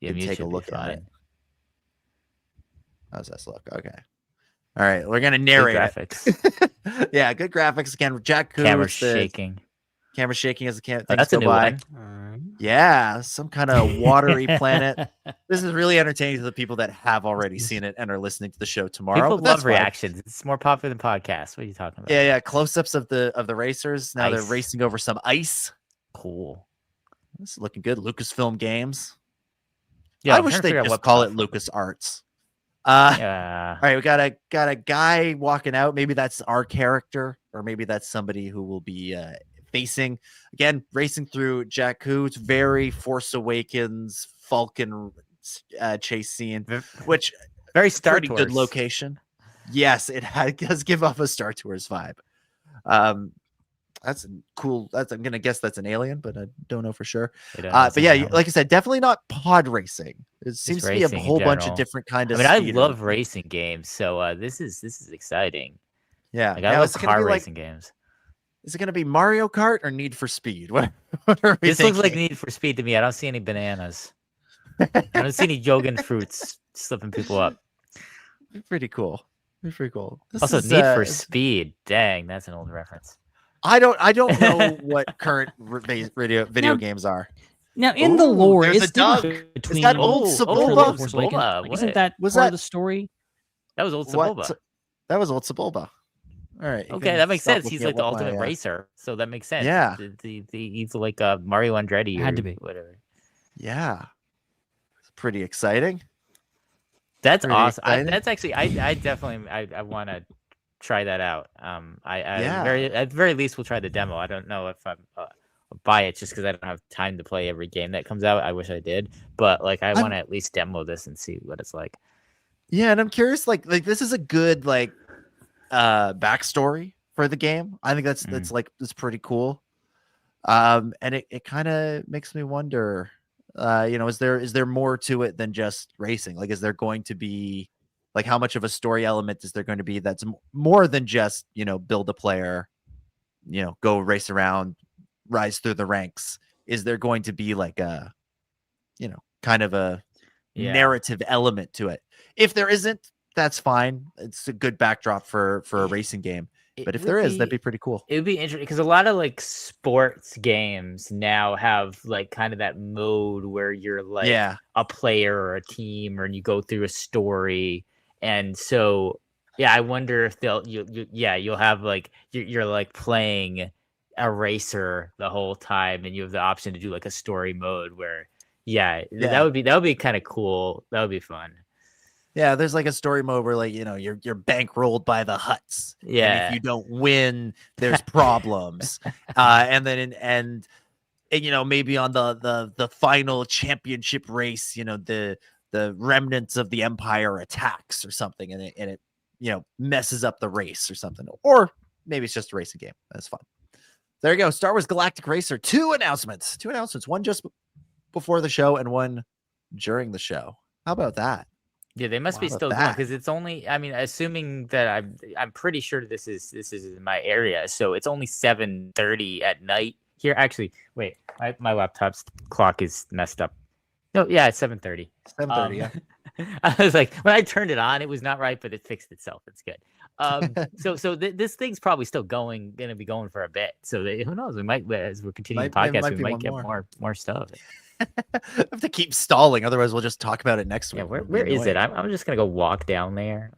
take a look at it. How's this look? Okay. All right. We're going to narrate graphics. Yeah, good graphics. Again, Jakku. Camera shaking. Camera shaking as the camera. That's a new one. Yeah, some kind of watery planet. This is really entertaining to the people that have already seen it and are listening to the show tomorrow. People but that's love fine. reactions. It's more popular than podcasts. What are you talking about? Yeah. Close-ups of the racers. Now they're Ice. racing over some ice. Cool. This is looking good. Lucasfilm Games. Yeah, I I'm wish trying to they figure out just what call it platform. LucasArts. Yeah. All right, we got a guy walking out. Maybe that's our character, or maybe that's somebody who will be facing again, racing through Jakku. It's very Force Awakens Falcon chase scene, which very Star pretty Tours. good location. Yes, it does give off a Star Tours vibe. That's cool. I'm gonna guess that's an alien, but I don't know for sure. But yeah, like I said, definitely not pod racing. It seems to be a whole bunch of different kind of. I love racing games, so this is exciting. Yeah, like, I love car racing games. Is it going to be Mario Kart or Need for Speed? What are we This thinking? looks like Need for Speed to me. I don't see any bananas. I don't see any Jogan fruits slipping people up. Pretty cool. This Also, is, Need for Speed. Dang, that's an old reference. I don't know what current video games are. Now, in the lore, there's is a dog. between Is that old Sebulba? Like, isn't that was part that of the story? That was old Sebulba. That was old Sebulba. All right. Okay, that makes sense. He's like the ultimate racer, so that makes sense. Yeah. He's like Mario Andretti. Had to be. Whatever. Yeah. It's pretty exciting. That's Pretty awesome. exciting. That's actually, I definitely, I want to try that out. Yeah. At the very least, we'll try the demo. I don't know if I'm buy it just because I don't have time to play every game that comes out. I wish I did, but like I want to at least demo this and see what it's like. Yeah, and I'm curious. Like this is a good backstory for the game. I think that's pretty cool. And it kind of makes me wonder. Is there more to it than just racing? Like, is there going to be like how much of a story element is there going to be that's more than just build a player, go race around, rise through the ranks? Is there going to be like a kind of a narrative element to it? If there isn't, that's fine. It's a good backdrop for a racing game. But if there is, that'd be pretty cool. It would be interesting because a lot of like sports games now have like kind of that mode where you're like a player or a team, and you go through a story. And so, I wonder if you'll have like you're like playing a racer the whole time, and you have the option to do like a story mode where, that would be kind of cool. That would be fun. Yeah, there's like a story mode where like, you're bankrolled by the Hutts. Yeah. And if you don't win, there's problems. And then maybe on the final championship race, the remnants of the Empire attacks or something, and it messes up the race or something. Or maybe it's just a racing game. That's fun. There you go. Star Wars Galactic Racer. Two announcements. One just before the show and one during the show. How about that? Yeah, they must be still going because it's only. I mean, assuming that I'm pretty sure this is in my area, so it's only 7:30 at night here. Actually, wait, my laptop's clock is messed up. No, yeah, it's 7:30. 7:30. Yeah. I was like, when I turned it on, it was not right, but it fixed itself. It's good. This thing's probably still going to be going for a bit. So who knows? We might, as we're continuing the podcast, we might get more stuff. I have to keep stalling, otherwise we'll just talk about it next week. Yeah, where is it? I'm just gonna go walk down there.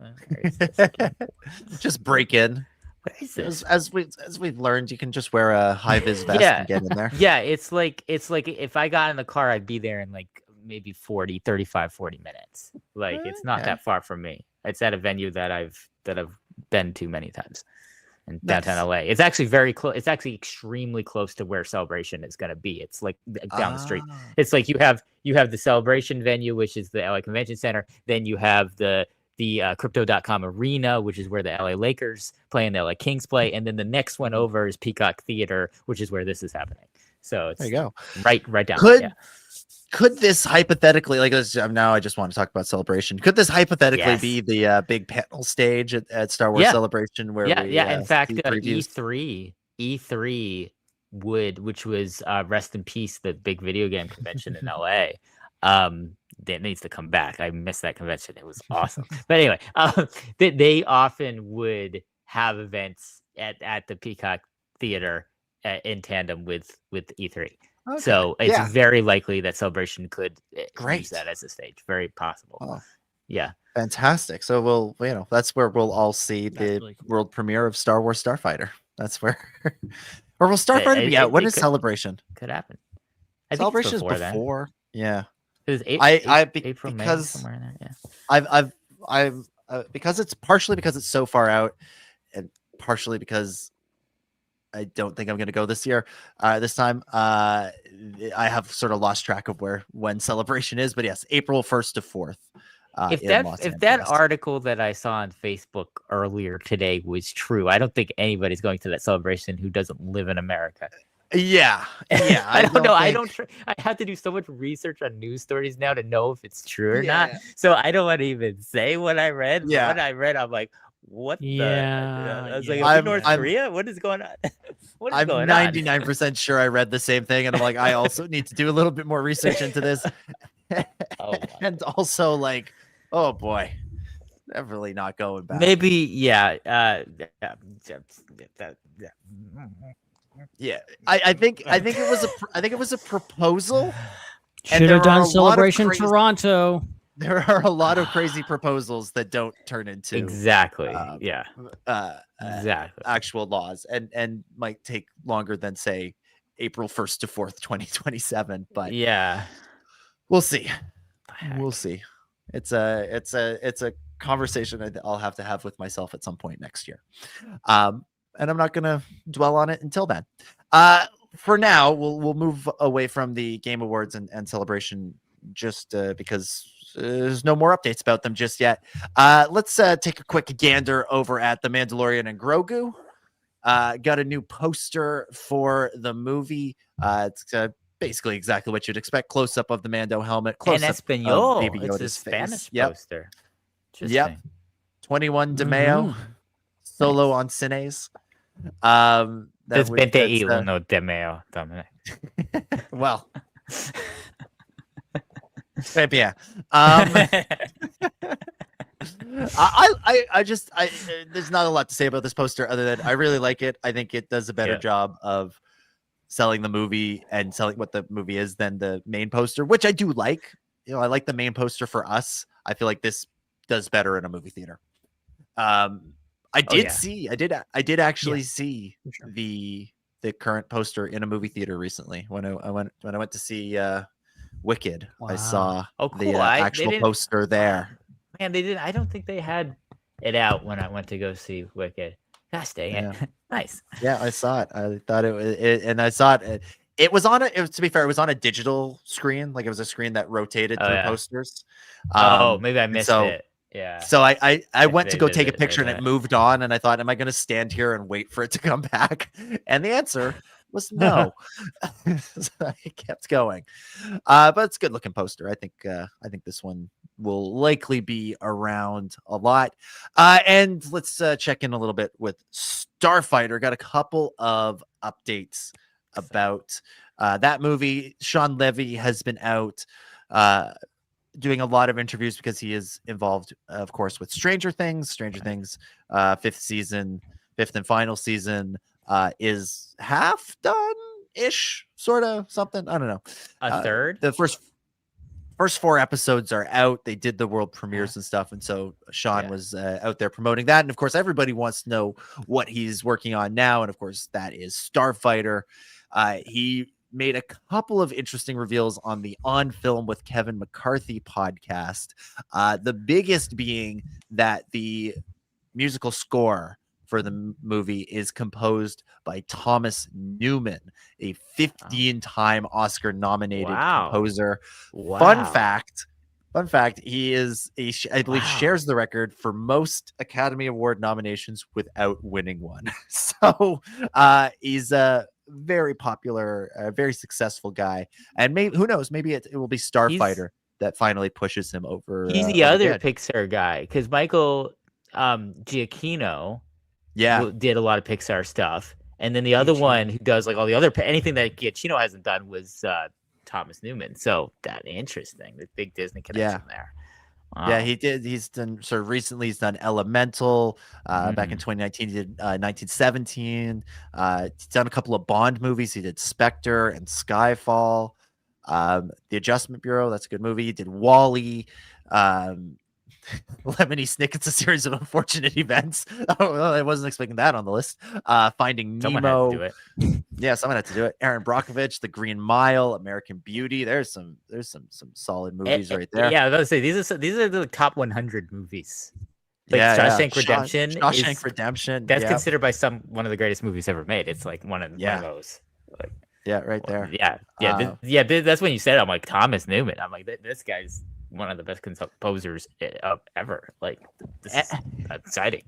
Just break in. Where is this? As we've learned, you can just wear a high vis vest and get in there. Yeah, it's like if I got in the car, I'd be there in like maybe 35, 40 minutes. Like it's not that far from me. It's at a venue that I've been to many times in downtown LA. It's actually very close. It's actually extremely close to where Celebration is going to be. It's like down the street. It's like you have the Celebration venue, which is the LA Convention Center. Then you have the Crypto.com Arena, which is where the LA Lakers play and the LA Kings play. And then the next one over is Peacock Theater, which is where this is happening. So it's there you go. Right down there. Could this hypothetically, now I just want to talk about Celebration. Could this hypothetically be the big panel stage at Star Wars Celebration? Where in fact, E3 which was rest in peace, the big video game convention in LA. That needs to come back. I missed that convention. It was awesome. But anyway, they often would have events at the Peacock Theater in tandem with E3. Okay. So it's very likely that Celebration could use that as a stage. Very possible. Oh. Yeah. Fantastic. So that's where we'll all see the world premiere of Star Wars Starfighter. That's where or will Starfighter be out? When is Celebration? Could happen. Celebration is before. Yeah. It was April, because May, somewhere in there. I've because it's partially because it's so far out, and partially because I don't think I'm going to go this year. This time, I have sort of lost track of when Celebration is, but yes, April 1st to 4th. If that article that I saw on Facebook earlier today was true, I don't think anybody's going to that Celebration who doesn't live in America. Yeah. I don't know. I have to do so much research on news stories now to know if it's true or not. So I don't want to even say what I read. Yeah. When I read, I'm like, what the? I was like, North Korea? What is going on? What is going on? I'm 99% sure I read the same thing. And I'm like, I also need to do a little bit more research into this. And also like, oh boy, definitely not going back. Maybe, yeah. Yeah, I think it was a proposal. Should have done Celebration Toronto. There are a lot of crazy proposals that don't turn into exactly actual laws, and might take longer than say April 1st to 4th, 2027. But yeah, we'll see. We'll see. It's a conversation I'll have to have with myself at some point next year. And I'm not going to dwell on it until then. For now, we'll move away from the Game Awards and Celebration just because there's no more updates about them just yet. Let's take a quick gander over at The Mandalorian and Grogu. Got a new poster for the movie. It's basically exactly what you'd expect. Close-up of the Mando helmet. Close-up of Baby Yoda's face. Spanish poster. Yep. 21 DeMeo. Solo on Cines. There's 21 DeMeo, Dominic. Well. Yeah. There's not a lot to say about this poster other than I really like it. I think it does a better job of selling the movie and selling what the movie is than the main poster, which I do like. You know, I like the main poster for Us. I feel like this does better in a movie theater. I did actually see the current poster in a movie theater recently when I went to see Wicked. Wow. I saw the actual poster there. Man, they didn't. I don't think they had it out when I went to go see Wicked. Gosh dang it! Yeah. Nice. Yeah, I saw it. I thought and I saw it. It was on to be fair, it was on a digital screen. Like it was a screen that rotated through posters. Maybe I missed it. Yeah. So I went to go take a picture and it moved on, and I thought, am I going to stand here and wait for it to come back? And the answer was no. So I kept going. But it's a good looking poster. I think this one will likely be around a lot. And let's check in a little bit with Starfighter. Got a couple of updates about that movie. Sean Levy has been out doing a lot of interviews because he is involved, of course, with Stranger Things. Fifth and final season is half done ish, sort of something. I don't know. A third. The first 4 episodes are out. They did the world premieres and stuff, and so Sean was out there promoting that. And of course, everybody wants to know what he's working on now, and of course, that is Starfighter. He made a couple of interesting reveals on the On Film with Kevin McCarthy podcast. The biggest being that the musical score for the movie is composed by Thomas Newman, a 15-time Oscar-nominated composer. Wow. Fun fact, he is I believe shares the record for most Academy Award nominations without winning one. So he's a very popular, very successful guy, and maybe who knows, maybe it will be Starfighter that finally pushes him over. He's the other Pixar guy, because Michael Giacchino did a lot of Pixar stuff, and then the other one who does like all the other anything that Giacchino hasn't done was Thomas Newman. So that interesting, the big Disney connection there. Wow. Yeah, he did. He's done recently. He's done Elemental. Back in 2019, he did 1917. He's done a couple of Bond movies. He did Spectre and Skyfall. The Adjustment Bureau. That's a good movie. He did Wall-E. Lemony Snicket's a series of unfortunate events. Oh, well, I wasn't expecting that on the list. Finding Nemo. Someone had to do it. Yeah, someone had to do it. Aaron Brockovich, The Green Mile, American Beauty. There's some solid movies right there. Yeah, I was gonna say these are the top 100 movies. Like Shawshank Redemption. Shawshank Redemption. That's considered by some one of the greatest movies ever made. It's like one of those. Like, right there. That's when you said it. I'm like Thomas Newman. I'm like this guy's one of the best composers ever. Like this is exciting.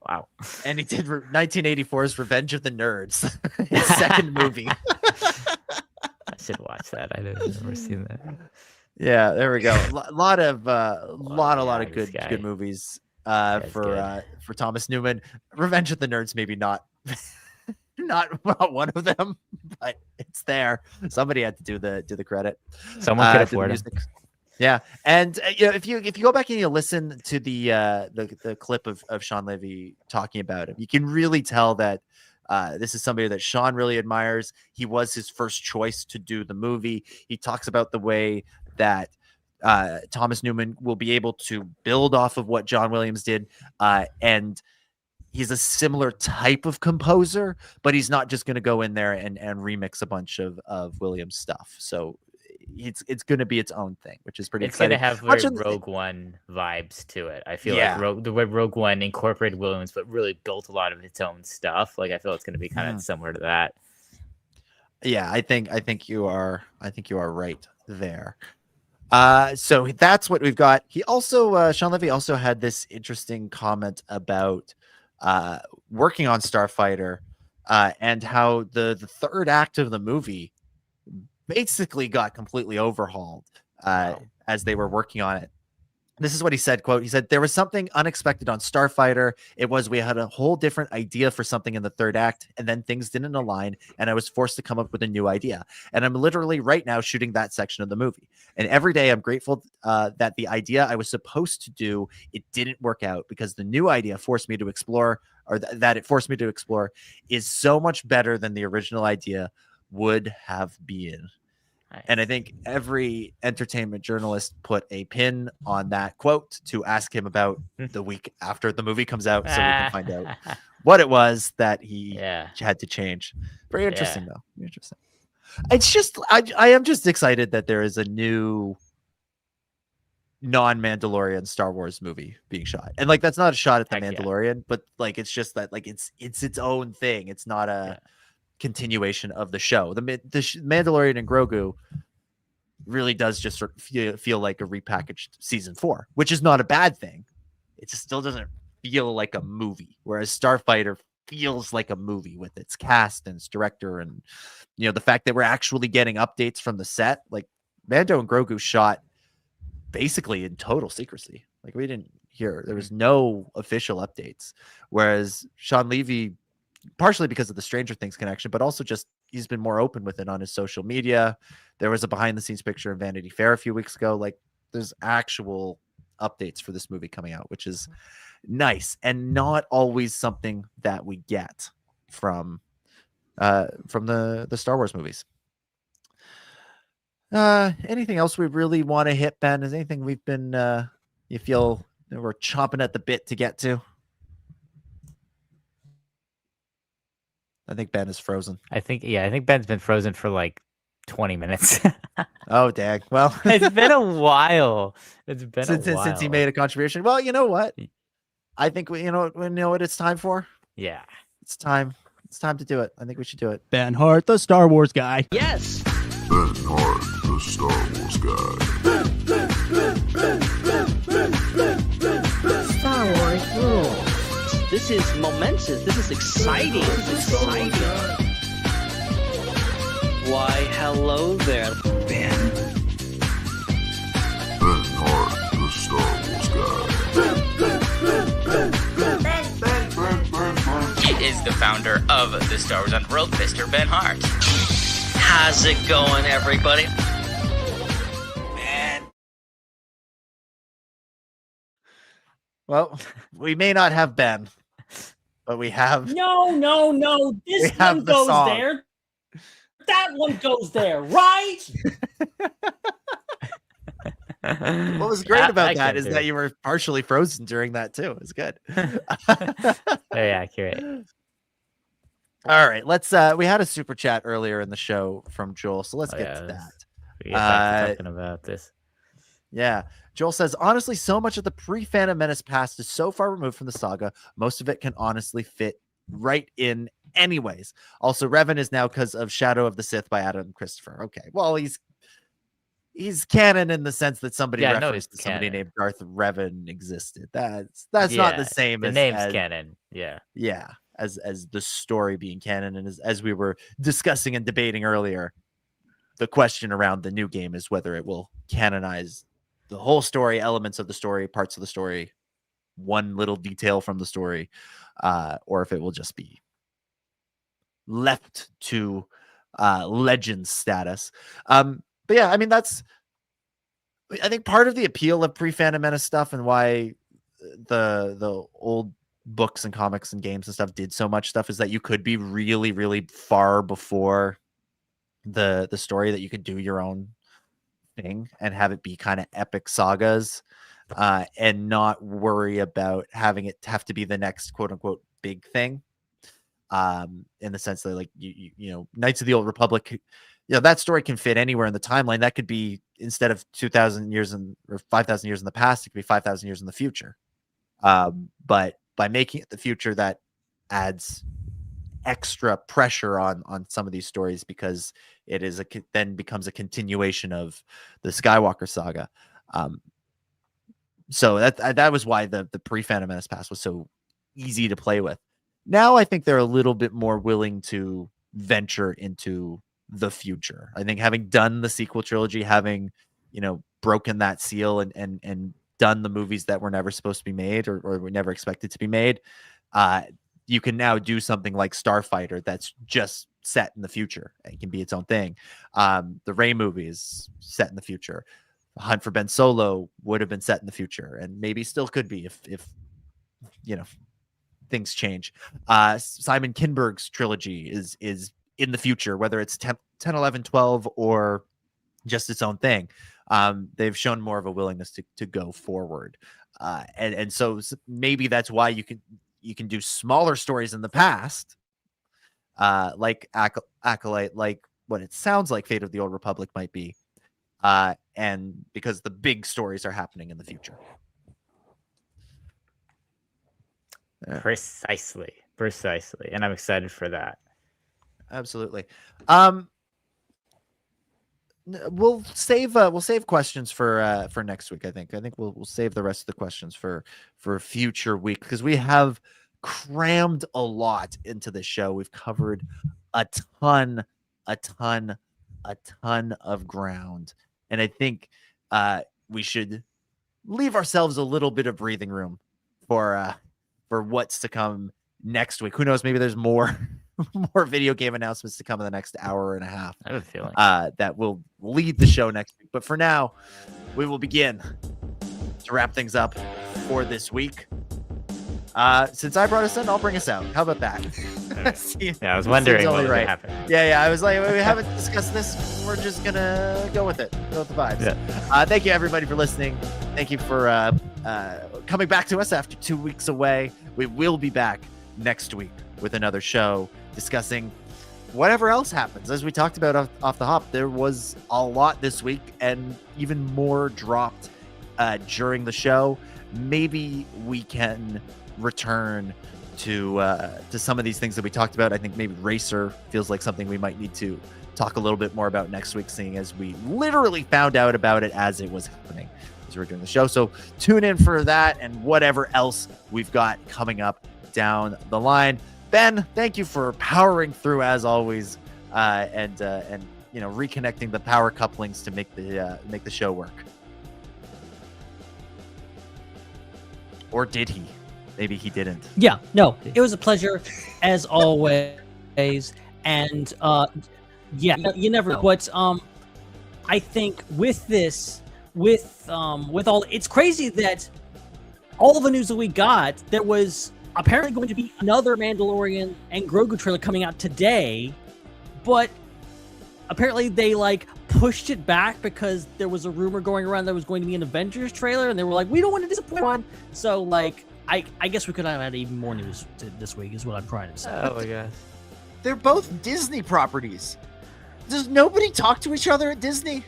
Wow. And he did 1984's Revenge of the Nerds, his second movie. I should watch that. I've never seen that. Yeah, there we go. A lot of good movies for Thomas Newman. Revenge of the Nerds, maybe not one of them, but it's there. Somebody had to do the credit. Someone could afford it. Yeah, and if you go back and you listen to the clip of Sean Levy talking about him, you can really tell that this is somebody that Sean really admires. He was his first choice to do the movie. He talks about the way that Thomas Newman will be able to build off of what John Williams did, and he's a similar type of composer, but he's not just going to go in there and remix a bunch of Williams stuff. So it's going to be its own thing, which is pretty exciting. It's going to have very Rogue One vibes to it. I feel like the way Rogue One incorporated Williams, but really built a lot of its own stuff. Like I feel it's going to be kind of similar to that. Yeah, I think you are right there. So that's what we've got. He also Sean Levy also had this interesting comment about working on Starfighter and how the third act of the movie basically got completely overhauled as they were working on it. This is what he said, quote, he said, there was something unexpected on Starfighter. It was, we had a whole different idea for something in the third act, and then things didn't align, and I was forced to come up with a new idea. And I'm literally right now shooting that section of the movie. And every day I'm grateful that the idea I was supposed to do, it didn't work out, because the new idea forced me to explore, or that it forced me to explore, is so much better than the original idea would have been. Nice. And I think every entertainment journalist put a pin on that quote to ask him about the week after the movie comes out, so we can find out what it was that he had to change. Very interesting, though. Interesting. It's just, I am just excited that there is a new non-Mandalorian Star Wars movie being shot, and like that's not a shot at the Mandalorian, but like it's just that like it's its own thing. It's not a continuation of the show. The Mandalorian and Grogu really does just sort of feel like a repackaged season 4, which is not a bad thing. It just still doesn't feel like a movie, whereas Starfighter feels like a movie with its cast and its director, and the fact that we're actually getting updates from the set. Like Mando and Grogu shot basically in total secrecy. Like we didn't hear, there was no official updates, whereas Sean Levy, partially because of the Stranger Things connection, but also just he's been more open with it on his social media. There was a behind the scenes picture in Vanity Fair a few weeks ago. Like there's actual updates for this movie coming out, which is nice and not always something that we get from the Star Wars movies. Anything else we really want to hit, Ben? Is anything we've been you feel that we're chomping at the bit to get to? I think Ben is frozen. I think Ben's been frozen for like 20 minutes. Oh, dang. Well, it's been a while. It's been since he made a contribution. Well, you know what? I think we know what it's time for. Yeah, it's time. It's time to do it. I think we should do it. Ben Hart, the Star Wars guy. Yes. Ben Hart, the Star Wars guy. Star Wars rules. This is momentous. This is exciting. Why, hello there, Ben. Ben Hart, the Star Wars guy. He is the founder of the Star Wars Underworld, Mr. Ben Hart. How's it going, everybody? Well, we may not have Ben, but we have. No. This one goes there. That one goes there, right? What was great about that is that you were partially frozen during that too. It was good. Very accurate. All right, let's. We had a super chat earlier in the show from Joel, so let's get to that. We get back to talking about this. Yeah. Joel says, honestly, so much of the pre-Phantom Menace past is so far removed from the saga, most of it can honestly fit right in anyways. Also, Revan is now because of Shadow of the Sith by Adam Christopher. Okay, well, he's canon in the sense that somebody referenced to somebody named Darth Revan existed. That's not the same the as name's canon. Yeah. As the story being canon, and as we were discussing and debating earlier, the question around the new game is whether it will canonize the whole story, elements of the story, parts of the story, one little detail from the story, or if it will just be left to legend status. But yeah, I mean, I think part of the appeal of pre-Phantom Menace stuff and why the old books and comics and games and stuff did so much stuff is that you could be really, really far before the story, that you could do your own thing and have it be kind of epic sagas, and not worry about having it have to be the next quote unquote big thing, in the sense that like you know Knights of the Old Republic, that story can fit anywhere in the timeline. That could be, instead of 2,000 years or 5,000 years in the past, it could be 5,000 years in the future. But by making it the future, that adds extra pressure on some of these stories, because it is then becomes a continuation of the Skywalker saga. So that was why the pre-Phantom Menace past was so easy to play with. Now I think they're a little bit more willing to venture into the future. I think having done the sequel trilogy, having broken that seal and done the movies that were never supposed to be made or were never expected to be made. You can now do something like Starfighter that's just set in the future. It can be its own thing. The Rey movie is set in the future. Hunt for Ben Solo would have been set in the future, and maybe still could be if things change. Simon Kinberg's trilogy is in the future, whether it's 10, 11, 12, or just its own thing. They've shown more of a willingness to go forward. And so maybe that's why you can do smaller stories in the past, like Acolyte, like what it sounds like Fate of the Old Republic might be. And because the big stories are happening in the future. Precisely. And I'm excited for that. Absolutely. We'll save questions for next week. I think we'll save the rest of the questions for a future week, because we have crammed a lot into the show. We've covered a ton of ground, and I think we should leave ourselves a little bit of breathing room for what's to come next week. Who knows? Maybe there's more video game announcements to come in the next hour and a half. I have a feeling that will lead the show next week. But for now, we will begin to wrap things up for this week. Since I brought us in, I'll bring us out. How about that? I was wondering what was happening. Yeah. I was like, we haven't discussed this. We're just gonna go with it. Go with the vibes. Yeah. Thank you, everybody, for listening. Thank you for coming back to us after 2 weeks away. We will be back next week with another show discussing whatever else happens. As we talked about off the hop, there was a lot this week, and even more dropped during the show. Maybe we can return to some of these things that we talked about. I think maybe Racer feels like something we might need to talk a little bit more about next week, seeing as we literally found out about it as it was happening as we were doing the show. So tune in for that and whatever else we've got coming up down the line. Ben, thank you for powering through as always, and reconnecting the power couplings to make the show work. Or did he? Maybe he didn't. Yeah, no, it was a pleasure as always, and you never know. But I think with this, with all, it's crazy that all the news that we got, there was apparently going to be another Mandalorian and Grogu trailer coming out today, but apparently they pushed it back because there was a rumor going around that was going to be an Avengers trailer, and they were like, we don't want to disappoint one. So I guess we could have had even more news this week is what I'm trying to say. Oh my gosh. They're both Disney properties. Does nobody talk to each other at Disney?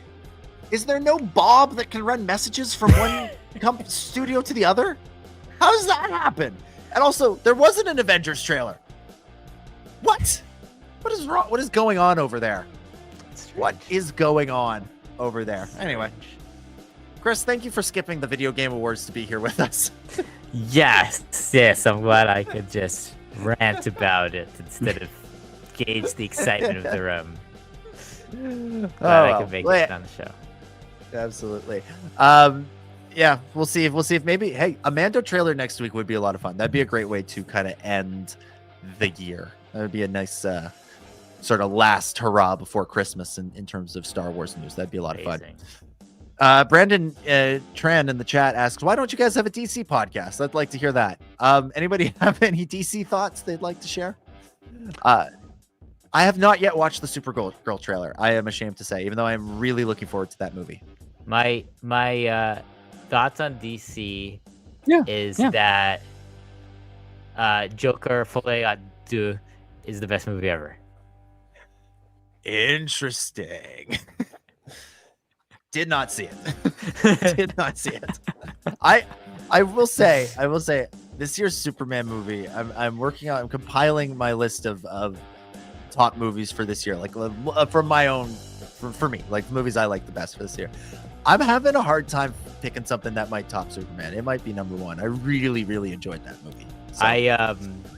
Is there no Bob that can run messages from one studio to the other? How does that happen? And also, there wasn't an Avengers trailer. What? What is wrong? What is going on over there? What is going on over there? Anyway, Chris, thank you for skipping the Video Game Awards to be here with us. Yes. I'm glad I could just rant about it instead of gauge the excitement of the room. Glad I could make it on the show. Absolutely. Yeah, we'll see if maybe, hey, a Mando trailer next week would be a lot of fun. That'd be a great way to kind of end the year. That would be a nice sort of last hurrah before Christmas in terms of Star Wars news. That'd be a lot of fun. Brandon Tran in the chat asks, why don't you guys have a DC podcast? I'd like to hear that. Anybody have any DC thoughts they'd like to share? I have not yet watched the Supergirl trailer, I am ashamed to say, even though I'm really looking forward to that movie. My thoughts on DC is that Joker Folie à Deux is the best movie ever. Interesting. Did not see it. Did not see it. I will say this year's Superman movie, I'm compiling my list of top movies for this year, from my own, for me, movies I like the best for this year. I'm having a hard time picking something that might top Superman. It might be number one. I really, really enjoyed that movie. So.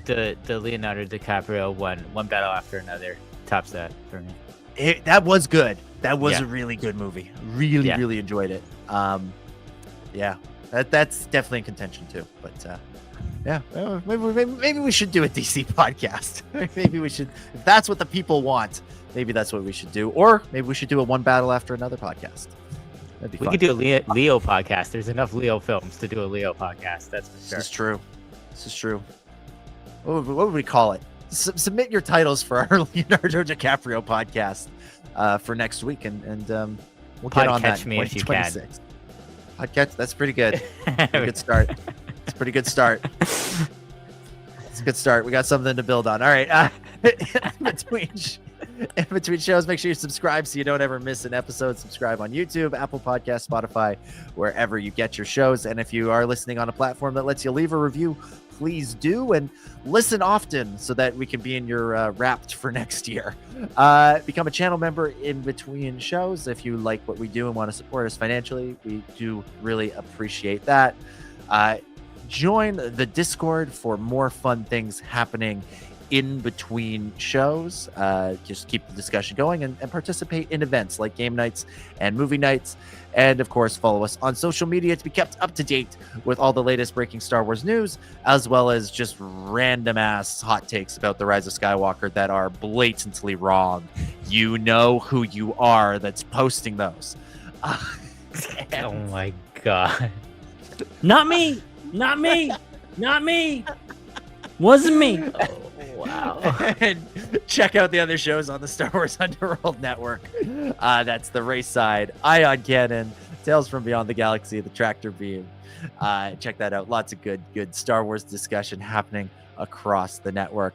The Leonardo DiCaprio one battle after another tops that for me. That was good. That was a really good movie. Really enjoyed it. Yeah. that's definitely in contention too. But yeah, maybe we should do a DC podcast. Maybe we should, if that's what the people want. Maybe that's what we should do, or maybe we should do a one battle after another podcast. That'd be We fun. could do a Leo podcast. There's enough Leo films to do a Leo podcast. That's for sure. This is true. This is true. What would we call it? Submit your titles for our Leonardo DiCaprio podcast for next week, and we'll get on that. Podcatch me if you can. Podcatch. That's pretty good. Pretty good start. It's a pretty good start. It's a good start. We got something to build on. All right. In between shows, make sure you subscribe so you don't ever miss an episode. Subscribe on YouTube, Apple Podcasts, Spotify, wherever you get your shows. And if you are listening on a platform that lets you leave a review, please do, and listen often so that we can be in your wrapped for next year. Become a channel member in between shows if you like what we do and want to support us financially. We do really appreciate that. Join the Discord for more fun things happening in between shows. Just keep the discussion going and participate in events like game nights and movie nights. And of course, follow us on social media to be kept up to date with all the latest breaking Star Wars news, as well as just random ass hot takes about the Rise of Skywalker that are blatantly wrong. You know who you are that's posting those. Oh my god. Not me. Not me. Not me. Wasn't me. Wow. And check out the other shows on the Star Wars Underworld Network. That's the Raeside, Ion Cannon, Tales from Beyond the Galaxy, the Tractor Beam. Check that out. Lots of good Star Wars discussion happening across the network.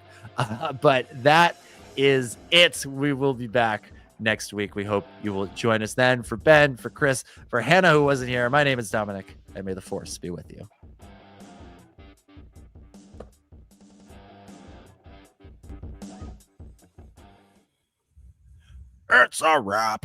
But that is it. We will be back next week. We hope you will join us then. For Ben, for Chris, for Hannah, who wasn't here, my name is Dominic, and may the Force be with you. It's a wrap.